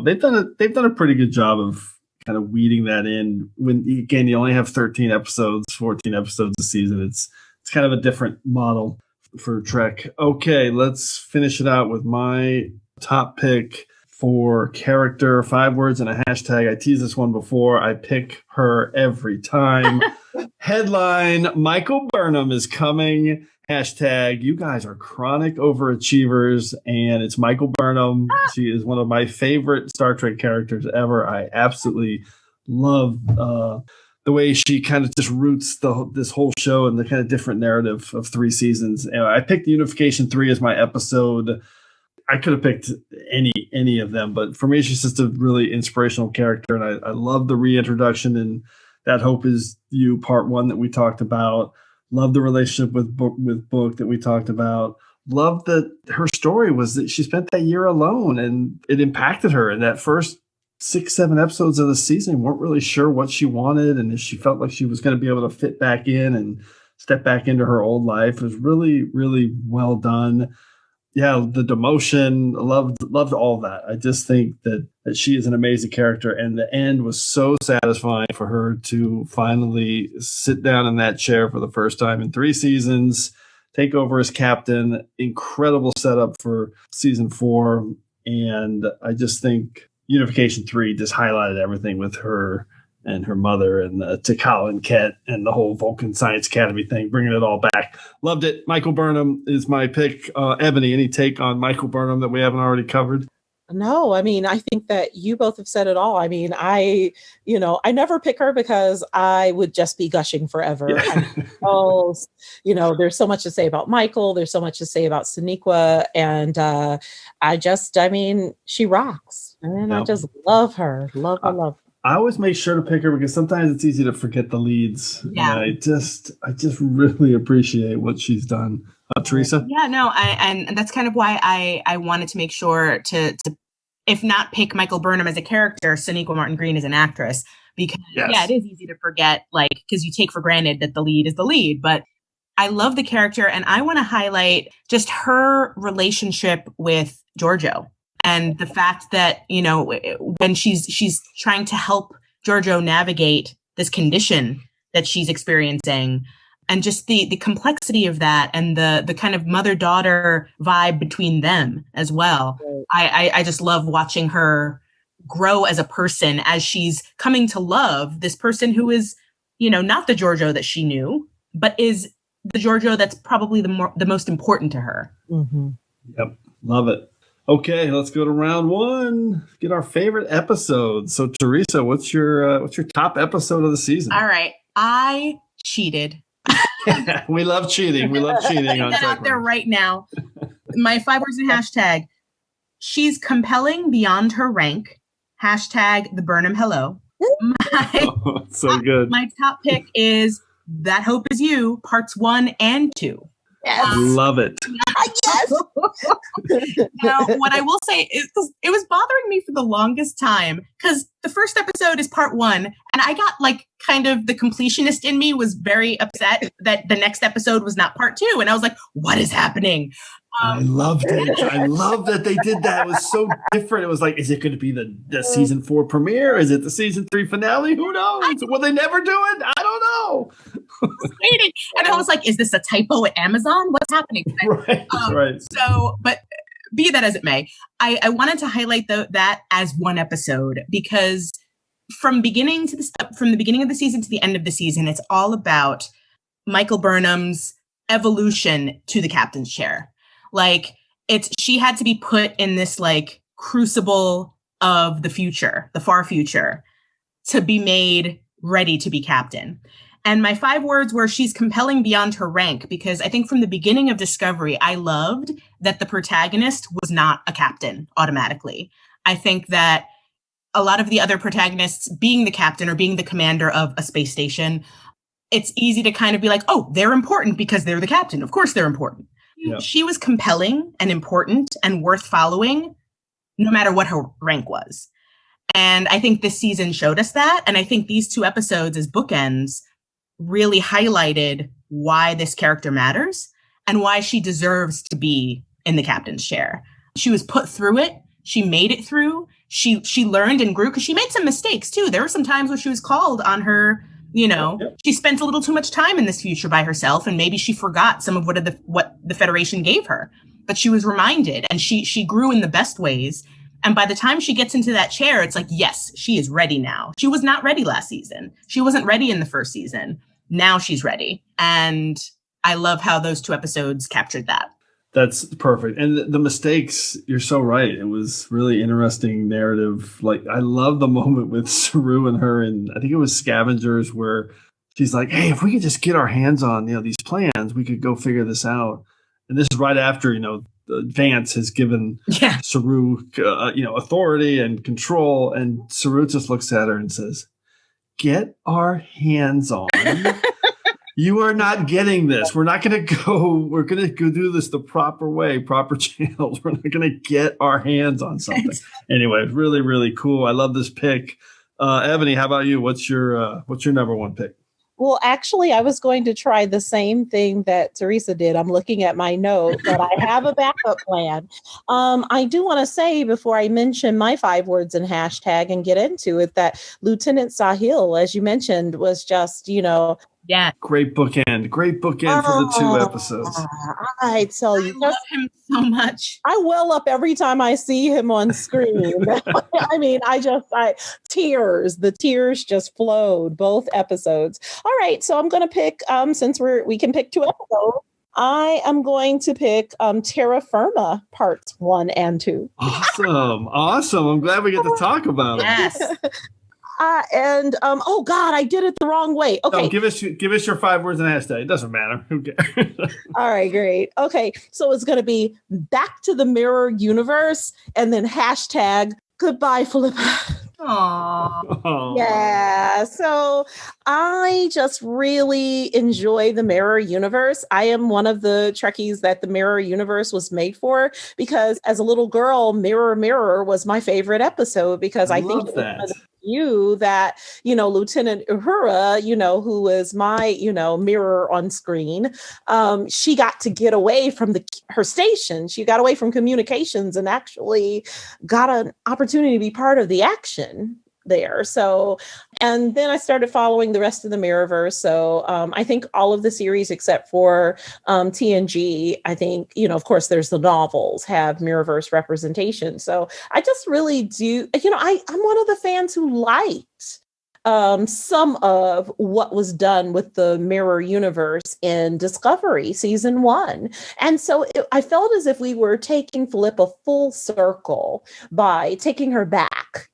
they've done a pretty good job of kind of weeding that in. When, again, you only have 13 episodes, 14 episodes a season. It's kind of a different model for Trek. Okay, let's finish it out with my top pick for character, 5 words and a hashtag. I teased this one before. I pick her every time. Headline, Michael Burnham is coming. Hashtag, you guys are chronic overachievers, and it's Michael Burnham. She is one of my favorite Star Trek characters ever. I absolutely love the way she kind of just roots this whole show and the kind of different narrative of 3 seasons. And I picked Unification 3 as my episode. I could have picked any of them, but for me, she's just a really inspirational character. And I love the reintroduction in That Hope Is You Part 1 that we talked about. Love the relationship with Book that we talked about. Love that her story was that she spent that year alone and it impacted her. And that first 6-7 episodes of the season, weren't really sure what she wanted and if she felt like she was going to be able to fit back in and step back into her old life. It was really, really well done. Yeah, the demotion, loved all that. I just think that she is an amazing character, and the end was so satisfying for her to finally sit down in that chair for the first time in 3 seasons, take over as captain. Incredible setup for season 4, and I just think Unification 3 just highlighted everything with her and her mother and Tikal and Ket and the whole Vulcan Science Academy thing, bringing it all back. Loved it. Michael Burnham is my pick. Ebony, any take on Michael Burnham that we haven't already covered?
No, I mean, I think that you both have said it all. I mean, I never pick her because I would just be gushing forever. Yeah. There's so much to say about Michael. There's so much to say about Sonequa. And she rocks. And I just love her. Love her.
I always make sure to pick her because sometimes it's easy to forget the leads. Yeah. And I just really appreciate what she's done. Teresa?
Yeah, no, and that's kind of why I wanted to make sure to if not pick Michael Burnham as a character, Sonequa Martin Green as an actress, because it is easy to forget, because you take for granted that the lead is the lead. But I love the character, and I want to highlight just her relationship with Giorgio. And the fact that, when she's trying to help Giorgio navigate this condition that she's experiencing, and just the complexity of that and the kind of mother-daughter vibe between them as well. Right. I just love watching her grow as a person as she's coming to love this person who is, not the Giorgio that she knew, but is the Giorgio that's probably the most important to her.
Mm-hmm.
Yep. Love it. Okay, let's go to round 1. Get our favorite episode. So, Teresa, what's your top episode of the season?
All right, I cheated.
We love cheating. We love cheating on
that out there right now. My 5 words and hashtag. She's compelling beyond her rank. Hashtag the Burnham hello.
So good.
My top pick is That Hope Is You, parts 1 and 2.
Yes.
Love it.
Yes.
Now, what I will say is it was bothering me for the longest time because the first episode is part 1, and I got kind of the completionist in me was very upset that the next episode was not part 2, and I was like, "What is happening?"
I loved it. I love that they did that. It was so different. It was like, is it going to be the season 4 premiere? Is it the season 3 finale? Who knows? Will they never do it? I don't know.
Waiting. And I was like, is this a typo at Amazon? What's happening?
Right.
So, but be that as it may, I wanted to highlight that as one episode because from the beginning of the season to the end of the season, it's all about Michael Burnham's evolution to the captain's chair. She had to be put in this crucible of the future, the far future, to be made ready to be captain. And my 5 words were she's compelling beyond her rank, because I think from the beginning of Discovery, I loved that the protagonist was not a captain automatically. I think that a lot of the other protagonists being the captain or being the commander of a space station, it's easy to kind of be like, oh, they're important because they're the captain. Of course they're important. Yep. She was compelling and important and worth following no matter what her rank was. And I think this season showed us that. And I think these 2 episodes as bookends really highlighted why this character matters and why she deserves to be in the captain's chair. She was put through it. She made it through. She learned and grew because she made some mistakes too. There were some times where she was called on her, she spent a little too much time in this future by herself, and maybe she forgot some of what the Federation gave her. But she was reminded, and she grew in the best ways. And by the time she gets into that chair, it's like, yes, she is ready now. She was not ready last season. She wasn't ready in the first season. Now she's ready. And I love how those 2 episodes captured that.
That's perfect. And the mistakes, you're so right. It was really interesting narrative. I love the moment with Saru and her, and I think it was Scavengers, where she's like, hey, if we could just get our hands on, these plans, we could go figure this out. And this is right after, Vance has given Saru, authority and control. And Saru just looks at her and says, get our hands on. You are not getting this. We're not going to go. We're going to go do this the proper way, proper channels. We're not going to get our hands on something. Anyway, really, really cool. I love this pick. Ebony, how about you? What's your number one pick?
Well, actually, I was going to try the same thing that Teresa did. I'm looking at my note, but I have a backup plan. I do want to say before I mention my 5 words and hashtag and get into it that Lieutenant Sahil, as you mentioned, was just,
yeah,
great bookend for the 2 episodes.
I tell you,
I love him so much.
I well up every time I see him on screen. I mean, tears. The tears just flowed both episodes. All right, so I'm going to pick. Since we can pick 2 episodes, I am going to pick Terra Firma parts 1 and 2.
Awesome! I'm glad we get to talk about it.
Yes.
Oh God, I did it the wrong way. Okay.
No, give us your 5 words and hashtag. It doesn't matter. Who cares? All
right, great. Okay. So it's going to be back to the mirror universe and then hashtag goodbye, Philippa.
Aww.
Yeah. So I just really enjoy the mirror universe. I am one of the Trekkies that the mirror universe was made for because as a little girl, Mirror Mirror was my favorite episode because I think it was that Lieutenant Uhura, who was my mirror on screen, she got to get away from her station. She got away from communications and actually got an opportunity to be part of the action there. So, and then I started following the rest of the Mirrorverse. So I think all of the series except for TNG, I think, of course, there's the novels have Mirrorverse representation. So I just really do, I'm one of the fans who liked some of what was done with the Mirror Universe in Discovery Season 1. And so I felt as if we were taking Philippa full circle by taking her back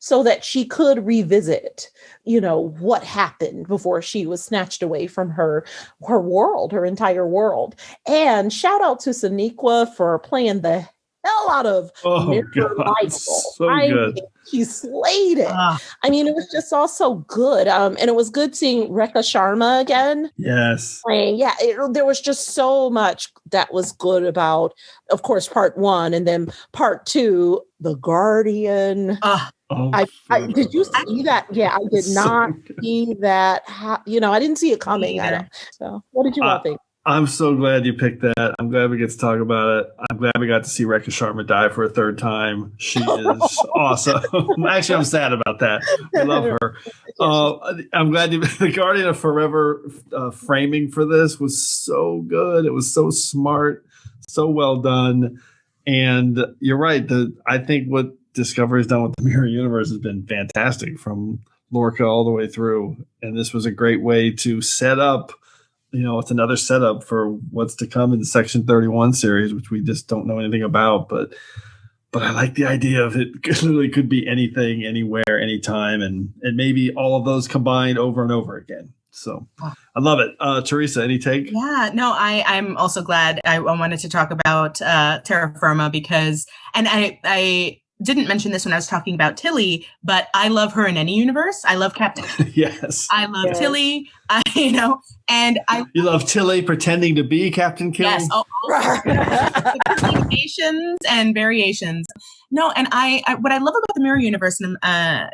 so that she could revisit, what happened before she was snatched away from her world, her entire world. And shout out to Sonequa for playing the hell out of Mirror Michael.
So good.
He slayed it. I mean, it was just all so good. And it was good seeing Rekha Sharma again.
Yes.
There was just so much that was good about, of course, part 1 and then part 2, The Guardian. Did you see that? Yeah, I did not see that. I didn't see it coming. So what did you all think?
I'm so glad you picked that. I'm glad we get to talk about it. I'm glad we got to see Rekha Sharma die for a 3rd time. She is awesome. Actually, I'm sad about that. I love her. I'm glad the Guardian of Forever framing for this was so good. It was so smart, so well done. And you're right. I think what Discovery's done with the Mirror Universe has been fantastic from Lorca all the way through. And this was a great way to set up, it's another setup for what's to come in the Section 31 series, which we just don't know anything about. But I like the idea of it literally could be anything, anywhere, anytime, and maybe all of those combined over and over again. So I love it. Teresa, any take?
Yeah, no, I'm also glad I wanted to talk about Terra Firma because, and I didn't mention this when I was talking about Tilly, but I love her in any universe. I love Captain.
Yes.
I love Tilly,
You love Tilly pretending to be Captain Killy?
Yes. Combinations and variations. No, and I what I love about the Mirror Universe, and I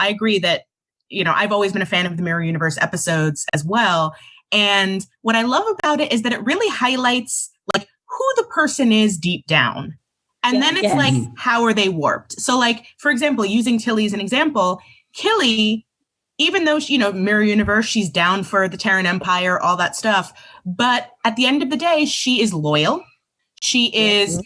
agree that, I've always been a fan of the Mirror Universe episodes as well. And what I love about it is that it really highlights like who the person is deep down. And then it's like, how are they warped? So like, for example, using Tilly as an example, Killy, even though she, Mirror Universe, she's down for the Terran Empire, all that stuff. But at the end of the day, she is loyal. She is,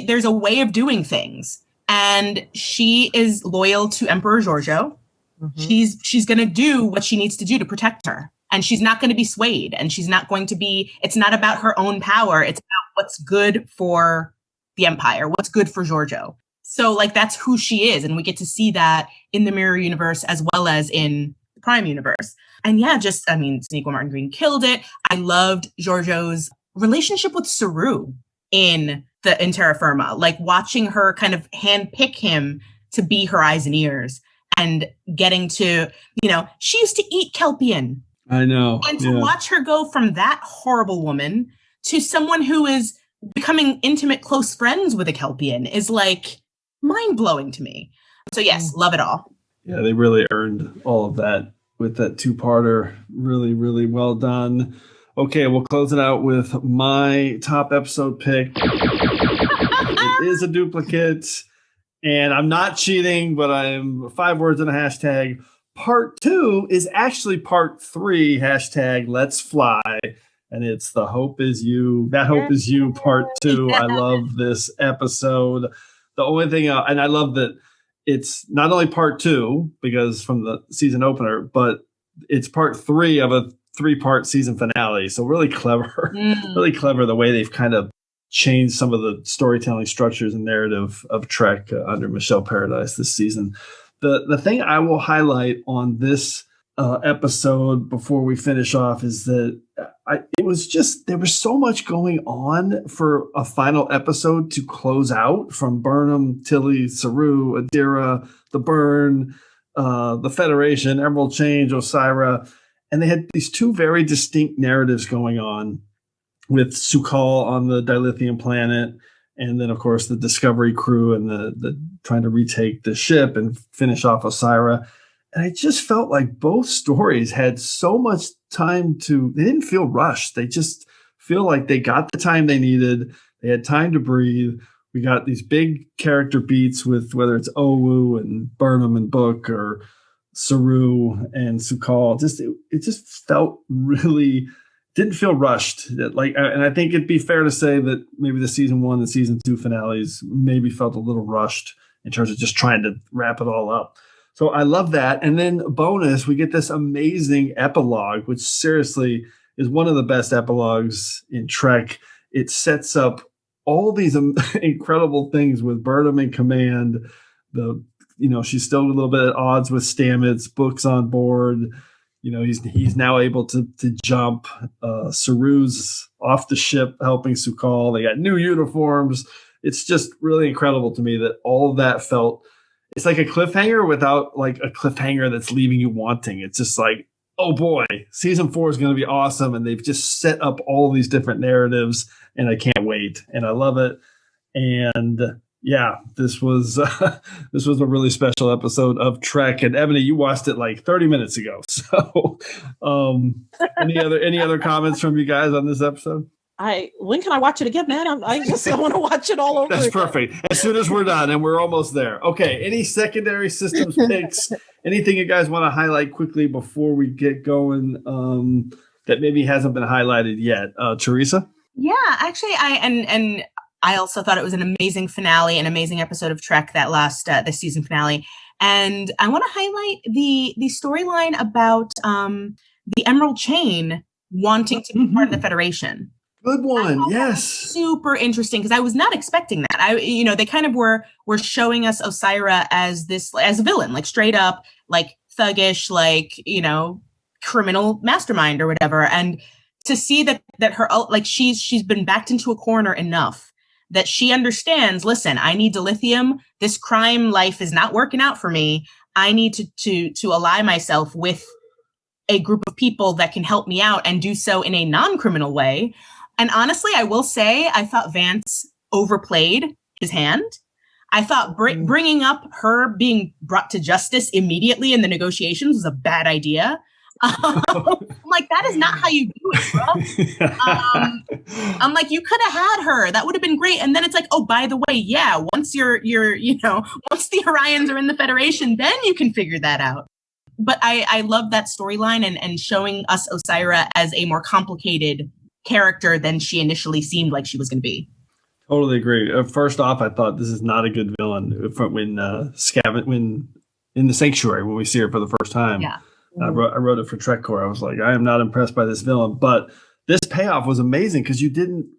there's a way of doing things. And she is loyal to Emperor Giorgio. Mm-hmm. She's going to do what she needs to do to protect her. And she's not going to be swayed. And she's not going to be, it's not about her own power. It's about what's good for the Empire, what's good for Giorgio. So like, that's who she is. And we get to see that in the Mirror Universe as well as in the Prime Universe. And Sonequa Martin Green killed it. I loved Giorgio's relationship with Saru in Terra Firma, like watching her kind of handpick him to be her eyes and ears and getting to, she used to eat Kelpian.
I know.
And to watch her go from that horrible woman to someone who is becoming intimate, close friends with a Kelpian is like mind-blowing to me. So yes, love it all.
Yeah, they really earned all of that with that two-parter. Really, really well done. Okay, we'll close it out with my top episode pick. It is a duplicate, and I'm not cheating, but I'm 5 words in a hashtag. Part 2 is actually part 3, hashtag Let's Fly, and it's The Hope Is You. That Hope Is You, part 2. I love this episode. The only thing, and I love that it's not only part 2, because from the season opener, but it's part 3 of a 3-part season finale. So really clever, really clever the way they've kind of changed some of the storytelling structures and narrative of Trek under Michelle Paradise this season. The thing I will highlight on this episode before we finish off is that it was just, there was so much going on for a final episode to close out, from Burnham, Tilly, Saru, Adira, the Burn, the Federation, Emerald Change, Osira. And they had these 2 very distinct narratives going on, with Su'Kal on the dilithium planet, and then, of course, the Discovery crew and the trying to retake the ship and finish off Osira. And I just felt like both stories had so much time they didn't feel rushed. They just feel like they got the time they needed. They had time to breathe. We got these big character beats with whether it's Owu and Burnham and Book, or Saru and Su'Kal. It just felt really, didn't feel rushed. And I think it'd be fair to say that maybe the season 1 and season 2 finales maybe felt a little rushed in terms of just trying to wrap it all up. So I love that. And then bonus, we get this amazing epilogue, which seriously is one of the best epilogues in Trek. It sets up all these incredible things with Burnham in command. She's still a little bit at odds with Stamets. Book's on board. He's now able to jump. Saru's off the ship helping Su'Kal. They got new uniforms. It's just really incredible to me that all of that felt, it's like a cliffhanger without like a cliffhanger that's leaving you wanting. It's just like, oh boy, season 4 is going to be awesome. And they've just set up all these different narratives, and I can't wait. And I love it. And yeah, this was a really special episode of Trek. And Ebony, you watched it like 30 minutes ago. So any other comments from you guys on this episode?
When can I watch it again, man? I want to watch it all over.
That's
again.
Perfect. As soon as we're done, and we're almost there. Okay. Any secondary systems picks? Anything you guys want to highlight quickly before we get going that maybe hasn't been highlighted yet? Teresa?
Yeah, actually, I also thought it was an amazing finale, an amazing episode of Trek, that last this season finale. And I want to highlight the storyline about the Emerald Chain wanting to be part of the Federation.
Good one. Yes.
Super interesting, because I was not expecting that. They kind of were showing us Osira as a villain, like straight up, like thuggish, like, criminal mastermind or whatever. And to see that her, like, she's been backed into a corner enough that she understands, listen, I need dilithium. This crime life is not working out for me. I need to ally myself with a group of people that can help me out and do so in a non-criminal way. And honestly, I will say, I thought Vance overplayed his hand. I thought bringing up her being brought to justice immediately in the negotiations was a bad idea. I'm like, that is not how you do it, bro. I'm like, you could have had her. That would have been great. And then it's like, oh, by the way, yeah, once once the Orions are in the Federation, then you can figure that out. But I love that storyline and showing us Osira as a more complicated character than she initially seemed like she was going to be.
Totally agree. First off, I thought this is not a good villain when in the Sanctuary, when we see her for the first time.
Yeah.
I wrote it for Trek Core. I was like, I am not impressed by this villain, but this payoff was amazing because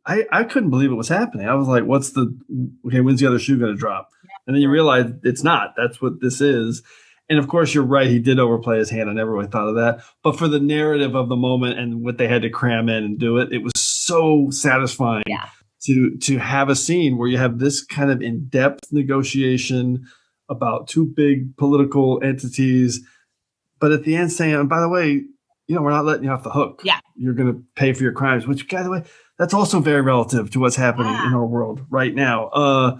I couldn't believe it was happening. I was like, when's the other shoe going to drop? And then you realize it's not. That's what this is. And of course, you're right. He did overplay his hand. I never really thought of that. But for the narrative of the moment and what they had to cram in and do it was so satisfying to have a scene where you have this kind of in-depth negotiation about 2 big political entities. But at the end saying, and by the way, we're not letting you off the hook.
Yeah.
You're going to pay for your crimes, which, by the way, that's also very relative to what's happening in our world right now.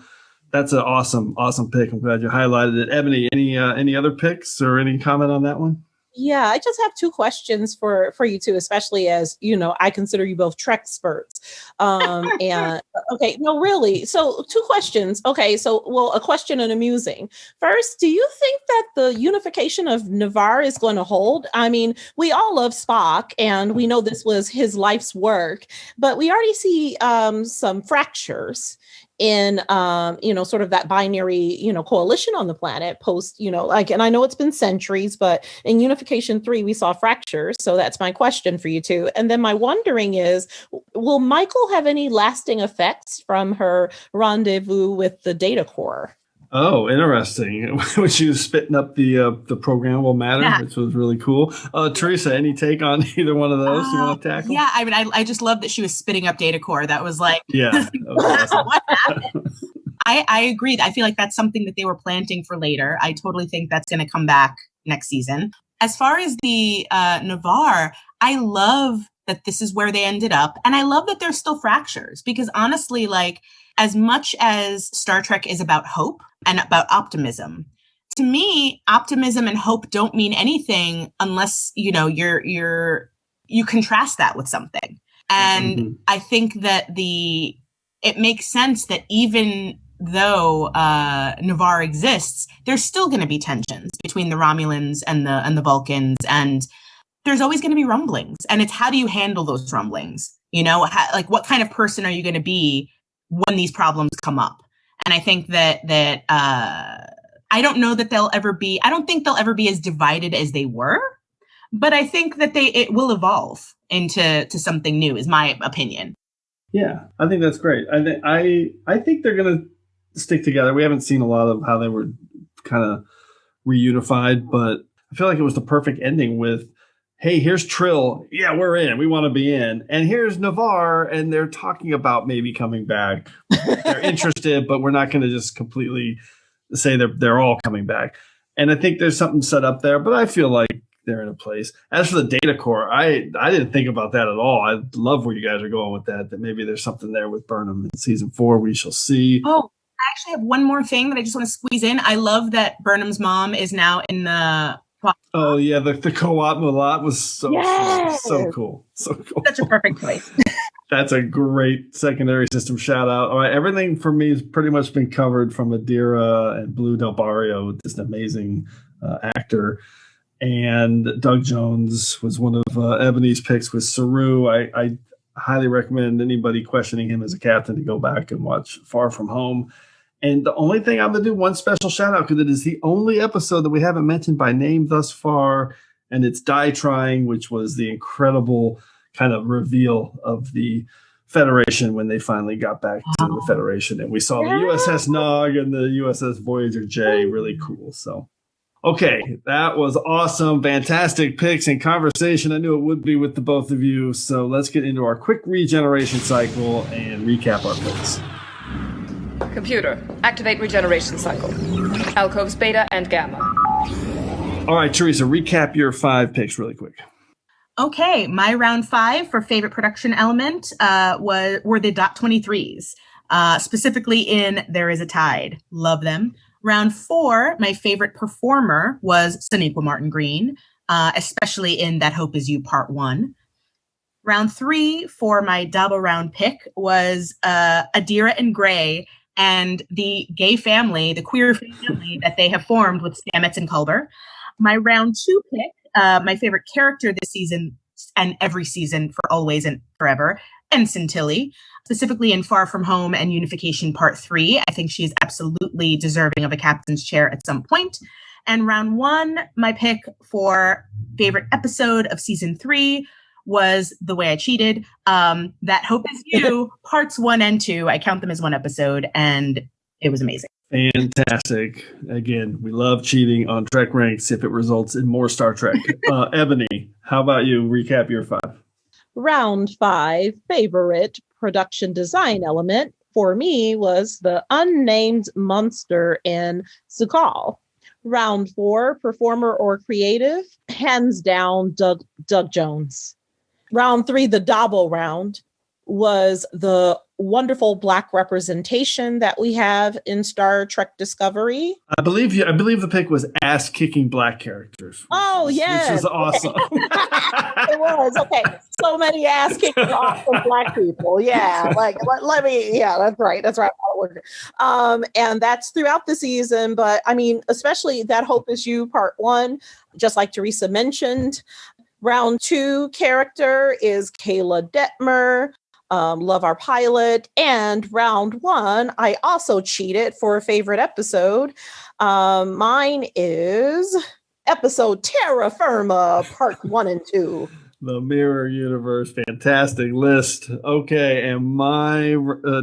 That's an awesome pick. I'm glad you highlighted it. Ebony, any other picks or any comment on that one?
Yeah, I just have two questions for you two, especially as, I consider you both Trek experts. And okay, no, really. So 2 questions. Okay, so, a question and a musing. First, do you think that the unification of Navarre is going to hold? I mean, we all love Spock and we know this was his life's work, but we already see some fractures in, sort of that binary, coalition on the planet post, and I know it's been centuries, but in Unification 3, we saw fractures. So that's my question for you two. And then my wondering is, will Michael have any lasting effects from her rendezvous with the data core?
Oh, interesting. When she was spitting up the programmable matter, which was really cool. Teresa, any take on either one of those you want to tackle?
Yeah, I mean, I just love that she was spitting up data core. That was like,
yeah, that was awesome.
What happened? I agree. I feel like that's something that they were planting for later. I totally think that's going to come back next season. As far as the Navarre, I love that this is where they ended up. And I love that there's still fractures because honestly, like, as much as Star Trek is about hope and about optimism, to me, optimism and hope don't mean anything unless, you contrast that with something. And I think that it makes sense that even though Navarre exists, there's still going to be tensions between the Romulans and the Vulcans, and there's always going to be rumblings. And it's how do you handle those rumblings? What kind of person are you going to be when these problems come up? And I think that I don't know that I don't think they'll ever be as divided as they were, but I think that it will evolve into something new, is my opinion.
Yeah, I think that's great. I think they're going to stick together. We haven't seen a lot of how they were kind of reunified, but I feel like it was the perfect ending with, hey, here's Trill. Yeah, we're in. We want to be in. And here's Navarre, and they're talking about maybe coming back. They're interested, but we're not going to just completely say they're all coming back. And I think there's something set up there, but I feel like they're in a place. As for the data core, I didn't think about that at all. I love where you guys are going with that maybe there's something there with Burnham in season 4. We shall see.
Oh, I actually have one more thing that I just want to squeeze in. I love that Burnham's mom is now in the...
Oh yeah, the co-op Mulat was so cool. So cool.
Such a perfect place.
That's a great secondary system shout out. All right, everything for me has pretty much been covered from Adira and Blue Del Barrio, just an amazing actor. And Doug Jones was one of Ebony's picks with Saru. I highly recommend anybody questioning him as a captain to go back and watch Far From Home. And the only thing I'm going to do one special shout out, because it is the only episode that we haven't mentioned by name thus far, and it's Die Trying, which was the incredible kind of reveal of the Federation when they finally got back to the Federation. And we saw the USS Nog and the USS Voyager J. Really cool. So, okay, that was awesome. Fantastic picks and conversation. I knew it would be with the both of you. So let's get into our quick regeneration cycle and recap our picks.
Computer, activate regeneration cycle. Alcoves beta and gamma.
All right, Teresa, recap your 5 picks really quick.
Okay, my round 5 for favorite production element were the .23s, specifically in There Is a Tide. Love them. Round 4, my favorite performer was Sonequa Martin Green, especially in That Hope Is You Part 1. Round 3 for my Dabo Round pick was Adira and Gray and the gay family, the queer family that they have formed with Stamets and Culber. My round 2 pick, my favorite character this season and every season for always and forever, Ensign Tilly, specifically in Far From Home and Unification Part 3. I think she is absolutely deserving of a captain's chair at some point. And round 1, my pick for favorite episode of season 3 was The Way I Cheated. That Hope Is You, parts 1 and 2. I count them as one episode, and it was amazing.
Fantastic. Again, we love cheating on TrekRanks if it results in more Star Trek. Ebony, how about you? Recap your 5.
Round 5, favorite production design element for me was the unnamed monster in Su'Kal. Round 4, performer or creative, hands down, Doug Jones. Round 3, the Dabo round, was the wonderful Black representation that we have in Star Trek Discovery.
I believe the pick was ass-kicking Black characters.
Oh, yes.
Which was awesome.
It was. Okay. So many ass-kicking awesome Black people. Yeah. Let me, yeah, that's right. That's right. And that's throughout the season. But I mean, especially That Hope Is You Part 1, just like Teresa mentioned. Round 2 character is Kayla Detmer. Love Our Pilot. And round 1, I also cheated for a favorite episode. Mine is episode Terra Firma, part 1 and 2.
The Mirror Universe, fantastic list. Okay, and my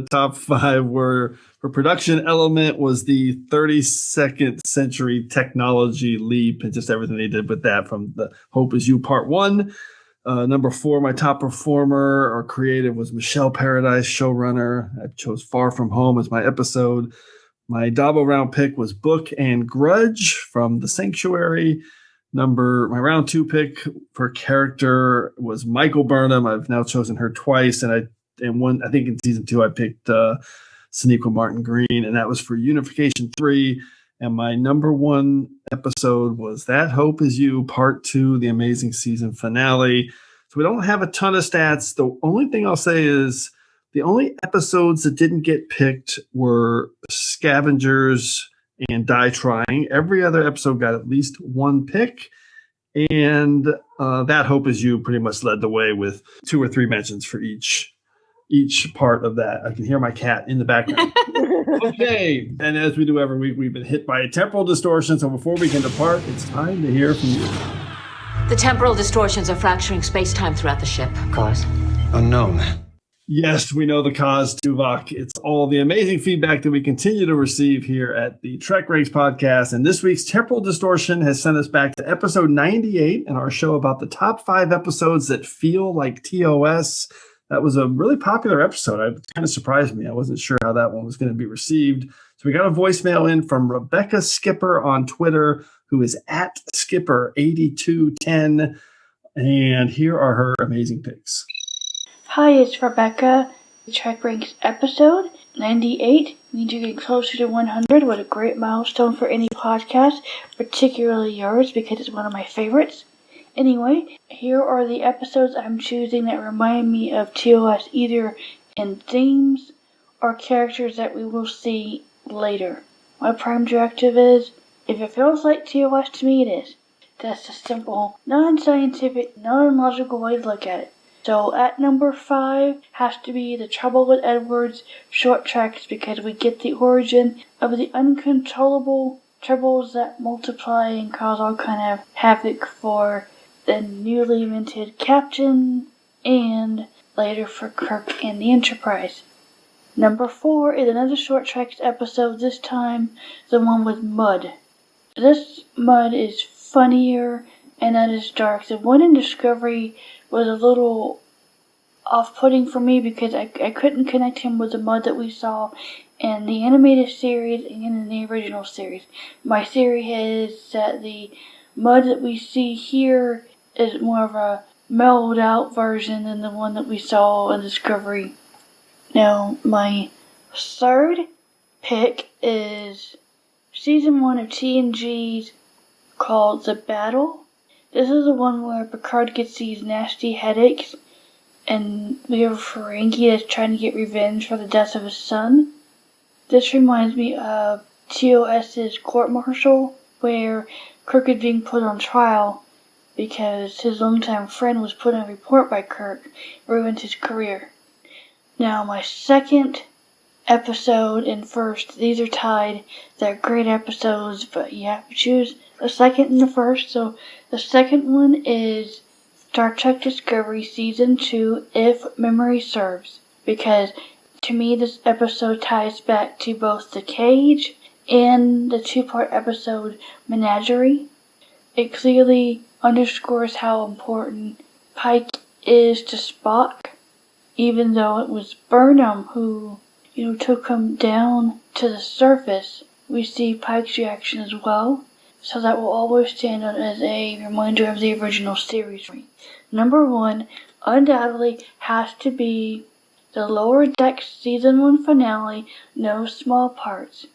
top 5 were, for production element, was the 32nd century technology leap and just everything they did with that from the Hope Is You Part 1. Number 4, my top performer or creative was Michelle Paradise, showrunner. I chose Far From Home as my episode. My Dabo round pick was Book and Grudge from The Sanctuary. My round 2 pick for character was Michael Burnham. I've now chosen her twice, and I think in season 2 I picked Sonequa Martin Green, and that was for Unification 3. And my number 1 episode was That Hope Is You, Part 2, the amazing season finale. So we don't have a ton of stats. The only thing I'll say is the only episodes that didn't get picked were Scavengers and Die Trying. Every other episode got at least 1 pick. And That Hope Is You pretty much led the way with 2 or 3 mentions for each part of that. I can hear my cat in the background. Okay, and as we do every week, we've been hit by a temporal distortion. So before we can depart, it's time to hear from you.
The temporal distortions are fracturing space-time throughout the ship.
Cause? Unknown.
Yes, we know the cause, Tuvok. It's all the amazing feedback that we continue to receive here at the TrekRanks podcast. And this week's temporal distortion has sent us back to episode 98 and our show about the top 5 episodes that feel like TOS. That was a really popular episode. It kind of surprised me. I wasn't sure how that one was going to be received. So we got a voicemail in from Rebecca Skipper on Twitter, who is at Skipper8210. And here are her amazing picks.
Hi, it's Rebecca. TrekRanks episode 98. Means you're getting closer to 100. What a great milestone for any podcast, particularly yours, because it's one of my favorites. Anyway, here are the episodes I'm choosing that remind me of TOS, either in themes or characters that we will see later. My prime directive is, if it feels like TOS to me, it is. That's a simple, non-scientific, non-logical way to look at it. So at number 5 has to be The Trouble with Edward's short tracks, because we get the origin of the uncontrollable troubles that multiply and cause all kind of havoc for the newly minted captain, and later for Kirk and the Enterprise. Number 4 is another Short Tracks episode, this time the one with Mud. This Mud is funnier and not as dark. The one in Discovery was a little off-putting for me because I couldn't connect him with the Mud that we saw in the animated series and in the original series. My theory is that the Mud that we see here is more of a mellowed out version than the one that we saw in Discovery. Now, my third pick is season 1 of TNG's called The Battle. This is the one where Picard gets these nasty headaches, and we have Ferengi that's trying to get revenge for the death of his son. This reminds me of TOS's court-martial, where Kirk is being put on trial because his longtime friend was put in a report by Kirk, ruined his career. Now, my second episode and first, these are tied. They're great episodes, but you have to choose the second and the first. So the second one is Star Trek Discovery Season 2, If Memory Serves, because to me this episode ties back to both The Cage and the 2-part episode Menagerie. It clearly underscores how important Pike is to Spock, even though it was Burnham who, took him down to the surface. We see Pike's reaction as well. so that will always stand out as a reminder of the original series. Number 1 undoubtedly has to be the Lower Decks Season 1 finale, No Small Parts.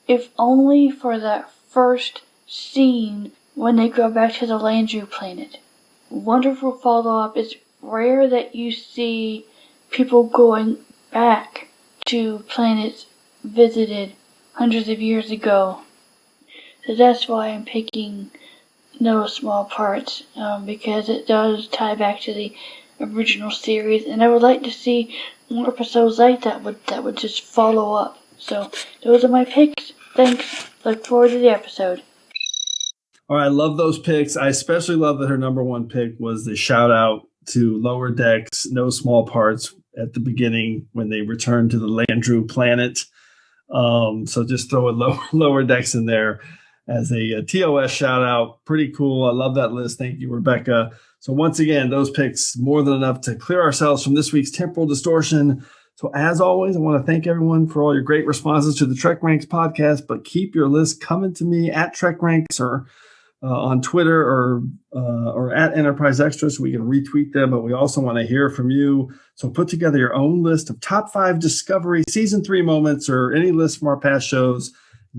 If only for that first scene when they go back to the Landru planet. Wonderful follow-up. It's rare that you see people going back to planets visited hundreds of years ago. So that's why I'm picking No Small Parts, because it does tie back to the original series, and I would like to see more episodes like that would just follow up. So those are my picks. Thanks. Look forward to the episode.
All right, I love those picks. I especially love that her number 1 pick was the shout out to Lower Decks, No Small Parts at the beginning when they returned to the Landru planet. So just throwing Lower Decks in there as a TOS shout out. Pretty cool. I love that list. Thank you, Rebecca. So once again, those picks more than enough to clear ourselves from this week's temporal distortion. So as always, I want to thank everyone for all your great responses to the TrekRanks podcast, but keep your list coming to me at TrekRanks or on Twitter or at Enterprise Extra so we can retweet them, but we also want to hear from you. So put together your own list of top 5 Discovery Season 3 moments or any list from our past shows.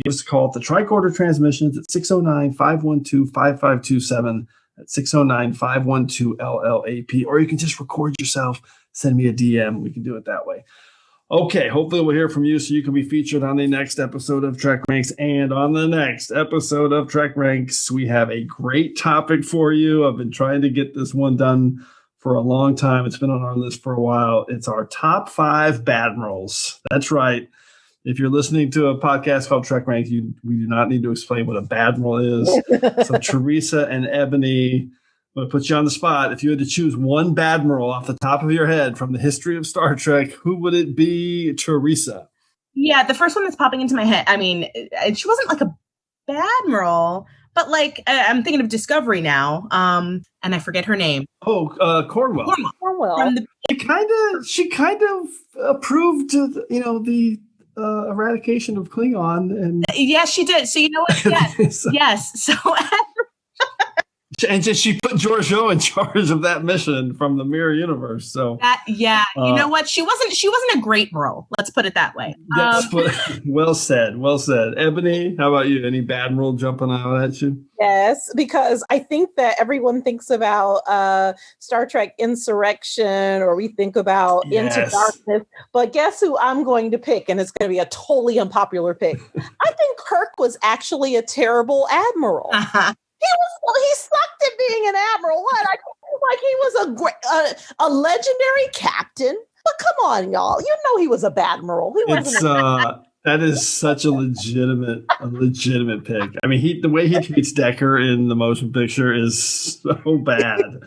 Give us a call at the Tricorder Transmissions at 609-512-5527, at 609-512-LLAP, or you can just record yourself, send me a DM. We can do it that way. Okay, hopefully we'll hear from you so you can be featured on the next episode of TrekRanks. And on the next episode of TrekRanks, we have a great topic for you. I've been trying to get this one done for a long time. It's been on our list for a while. It's our top 5 Badmirals. That's right. If you're listening to a podcast called TrekRanks, we do not need to explain what a Badmiral is. So Teresa and Ebony, I'm going to put you on the spot. If you had to choose one Badmiral off the top of your head from the history of Star Trek, who would it be, Teresa?
Yeah, the first one that's popping into my head, I mean, she wasn't like a Badmiral, but like I'm thinking of Discovery now, and I forget her name.
Oh, Cornwell.
Cornwell.
She kind of approved, the eradication of Klingon, and
yes, she did. So you know what? Yes, yes. So.
And she put Giorgio in charge of that mission from the Mirror Universe. So
you know what? She wasn't a great role. Let's put it that way.
Well said. Well said. Ebony, how about you? Any Badmiral jumping out at you?
Yes, because I think that everyone thinks about Star Trek Insurrection, or we think about Into Darkness. But guess who I'm going to pick? And it's going to be a totally unpopular pick. I think Kirk was actually a terrible admiral. He sucked at being an admiral. What? I feel like he was a legendary captain. But come on, y'all. You know he was a badmiral. He wasn't.
That is such a legitimate pick. I mean, the way he treats Decker in the motion picture is so bad,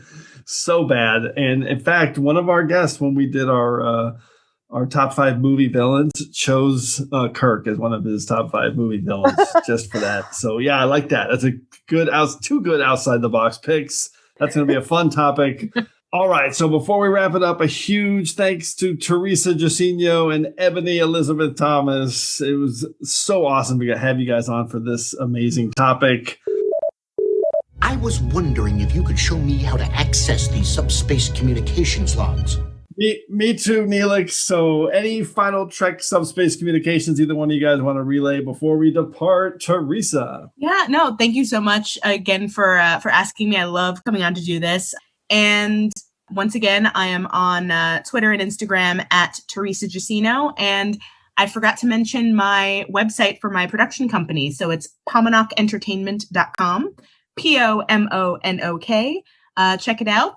so bad. And in fact, one of our guests, when we did our top 5 movie villains, chose Kirk as one of his top 5 movie villains just for that. So yeah, I like that. That's two good outside the box picks. That's going to be a fun topic. All right. So before we wrap it up, a huge thanks to Teresa Jusino and Ebony Elizabeth Thomas. It was so awesome to have you guys on for this amazing topic.
I was wondering if you could show me how to access these subspace communications logs.
Me too, Neelix. So any final Trek subspace communications either one of you guys want to relay before we depart? Teresa.
Yeah, no, thank you so much again for asking me. I love coming on to do this. And once again, I am on Twitter and Instagram at Teresa Jusino. And I forgot to mention my website for my production company. So it's PomonokEntertainment.com, POMONOK. Check it out.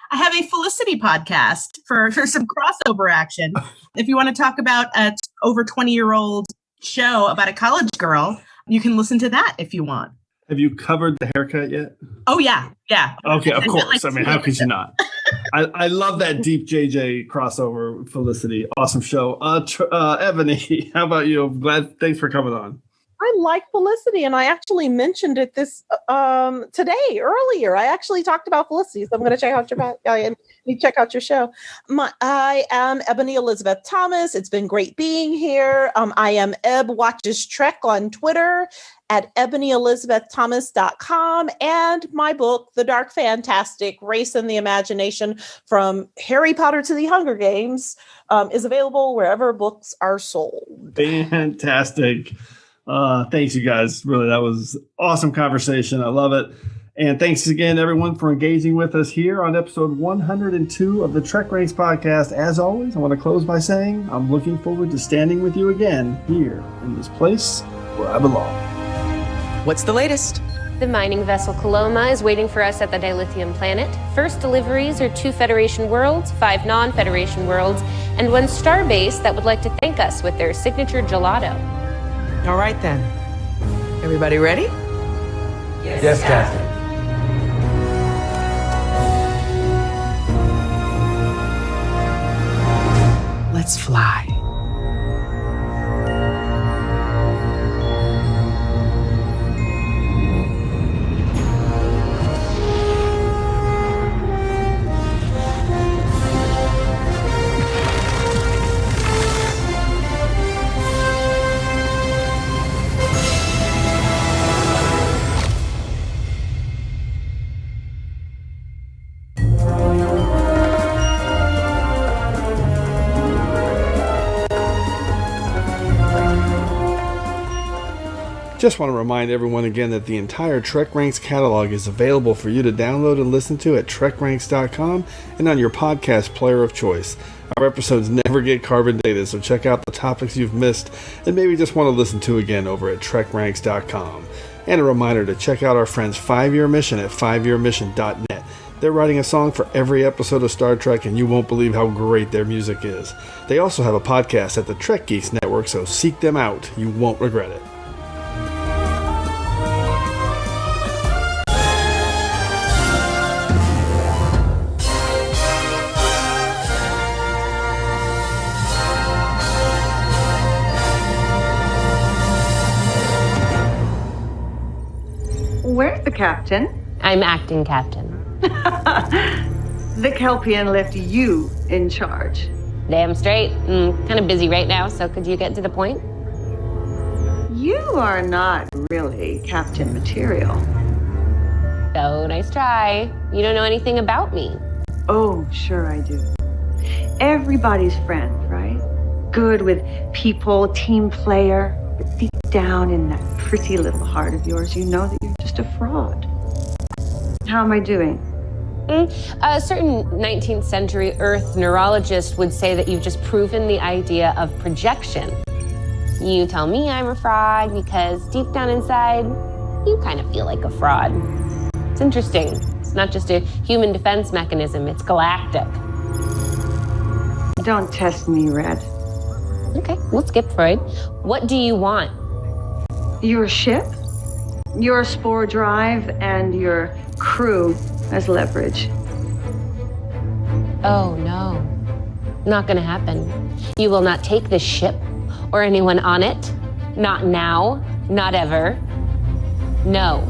I have a Felicity podcast for some crossover action. If you want to talk about an over 20-year-old show about a college girl, you can listen to that if you want.
Have you covered the haircut yet?
Oh, yeah. Yeah.
Okay, of course. I mean, how could you not? I love that deep JJ crossover, Felicity. Awesome show. Ebony, how about you? Thanks for coming on.
I like Felicity, and I actually mentioned it this today earlier. I actually talked about Felicity, so I'm going to check out your show. I am Ebony Elizabeth Thomas. It's been great being here. I am Eb Watches Trek on Twitter at ebonyelizabeththomas.com, and my book, The Dark Fantastic: Race and the Imagination, from Harry Potter to the Hunger Games, is available wherever books are sold.
Fantastic. Thanks, you guys. Really, that was awesome conversation. I love it. And thanks again, everyone, for engaging with us here on episode 102 of the TrekRanks podcast. As always, I want to close by saying I'm looking forward to standing with you again here in this place where I belong.
What's the latest?
The mining vessel Coloma is waiting for us at the Dilithium planet. First deliveries are 2 Federation worlds, 5 non-Federation worlds, and 1 starbase that would like to thank us with their signature gelato.
All right, then. Everybody ready?
Yes, Captain.
Let's fly.
Just want to remind everyone again that the entire TrekRanks catalog is available for you to download and listen to at TrekRanks.com and on your podcast player of choice. Our episodes never get carbon dated, so check out the topics you've missed and maybe just want to listen to again over at TrekRanks.com. And a reminder to check out our friends 5-Year Mission at 5yearmission.net. They're writing a song for every episode of Star Trek, and you won't believe how great their music is. They also have a podcast at the Trek Geeks Network, so seek them out. You won't regret it.
Where's the captain?
I'm acting captain.
The Kelpian left you in charge.
Damn straight. Kind of busy right now, so could you get to the point?
You are not really captain material.
So nice try. You don't know anything about me.
Oh, sure I do. Everybody's friend, right? Good with people, team player. But deep down in that pretty little heart of yours, you know that you're just a fraud. How am I doing?
A certain 19th century Earth neurologist would say that you've just proven the idea of projection. You tell me I'm a fraud because deep down inside, you kind of feel like a fraud. It's interesting. It's not just a human defense mechanism, it's galactic.
Don't test me, Red.
Okay, we'll skip Freud. What do you want?
Your ship, your spore drive, and your crew as leverage.
Oh, no. Not gonna happen. You will not take this ship or anyone on it. Not now. Not ever. No.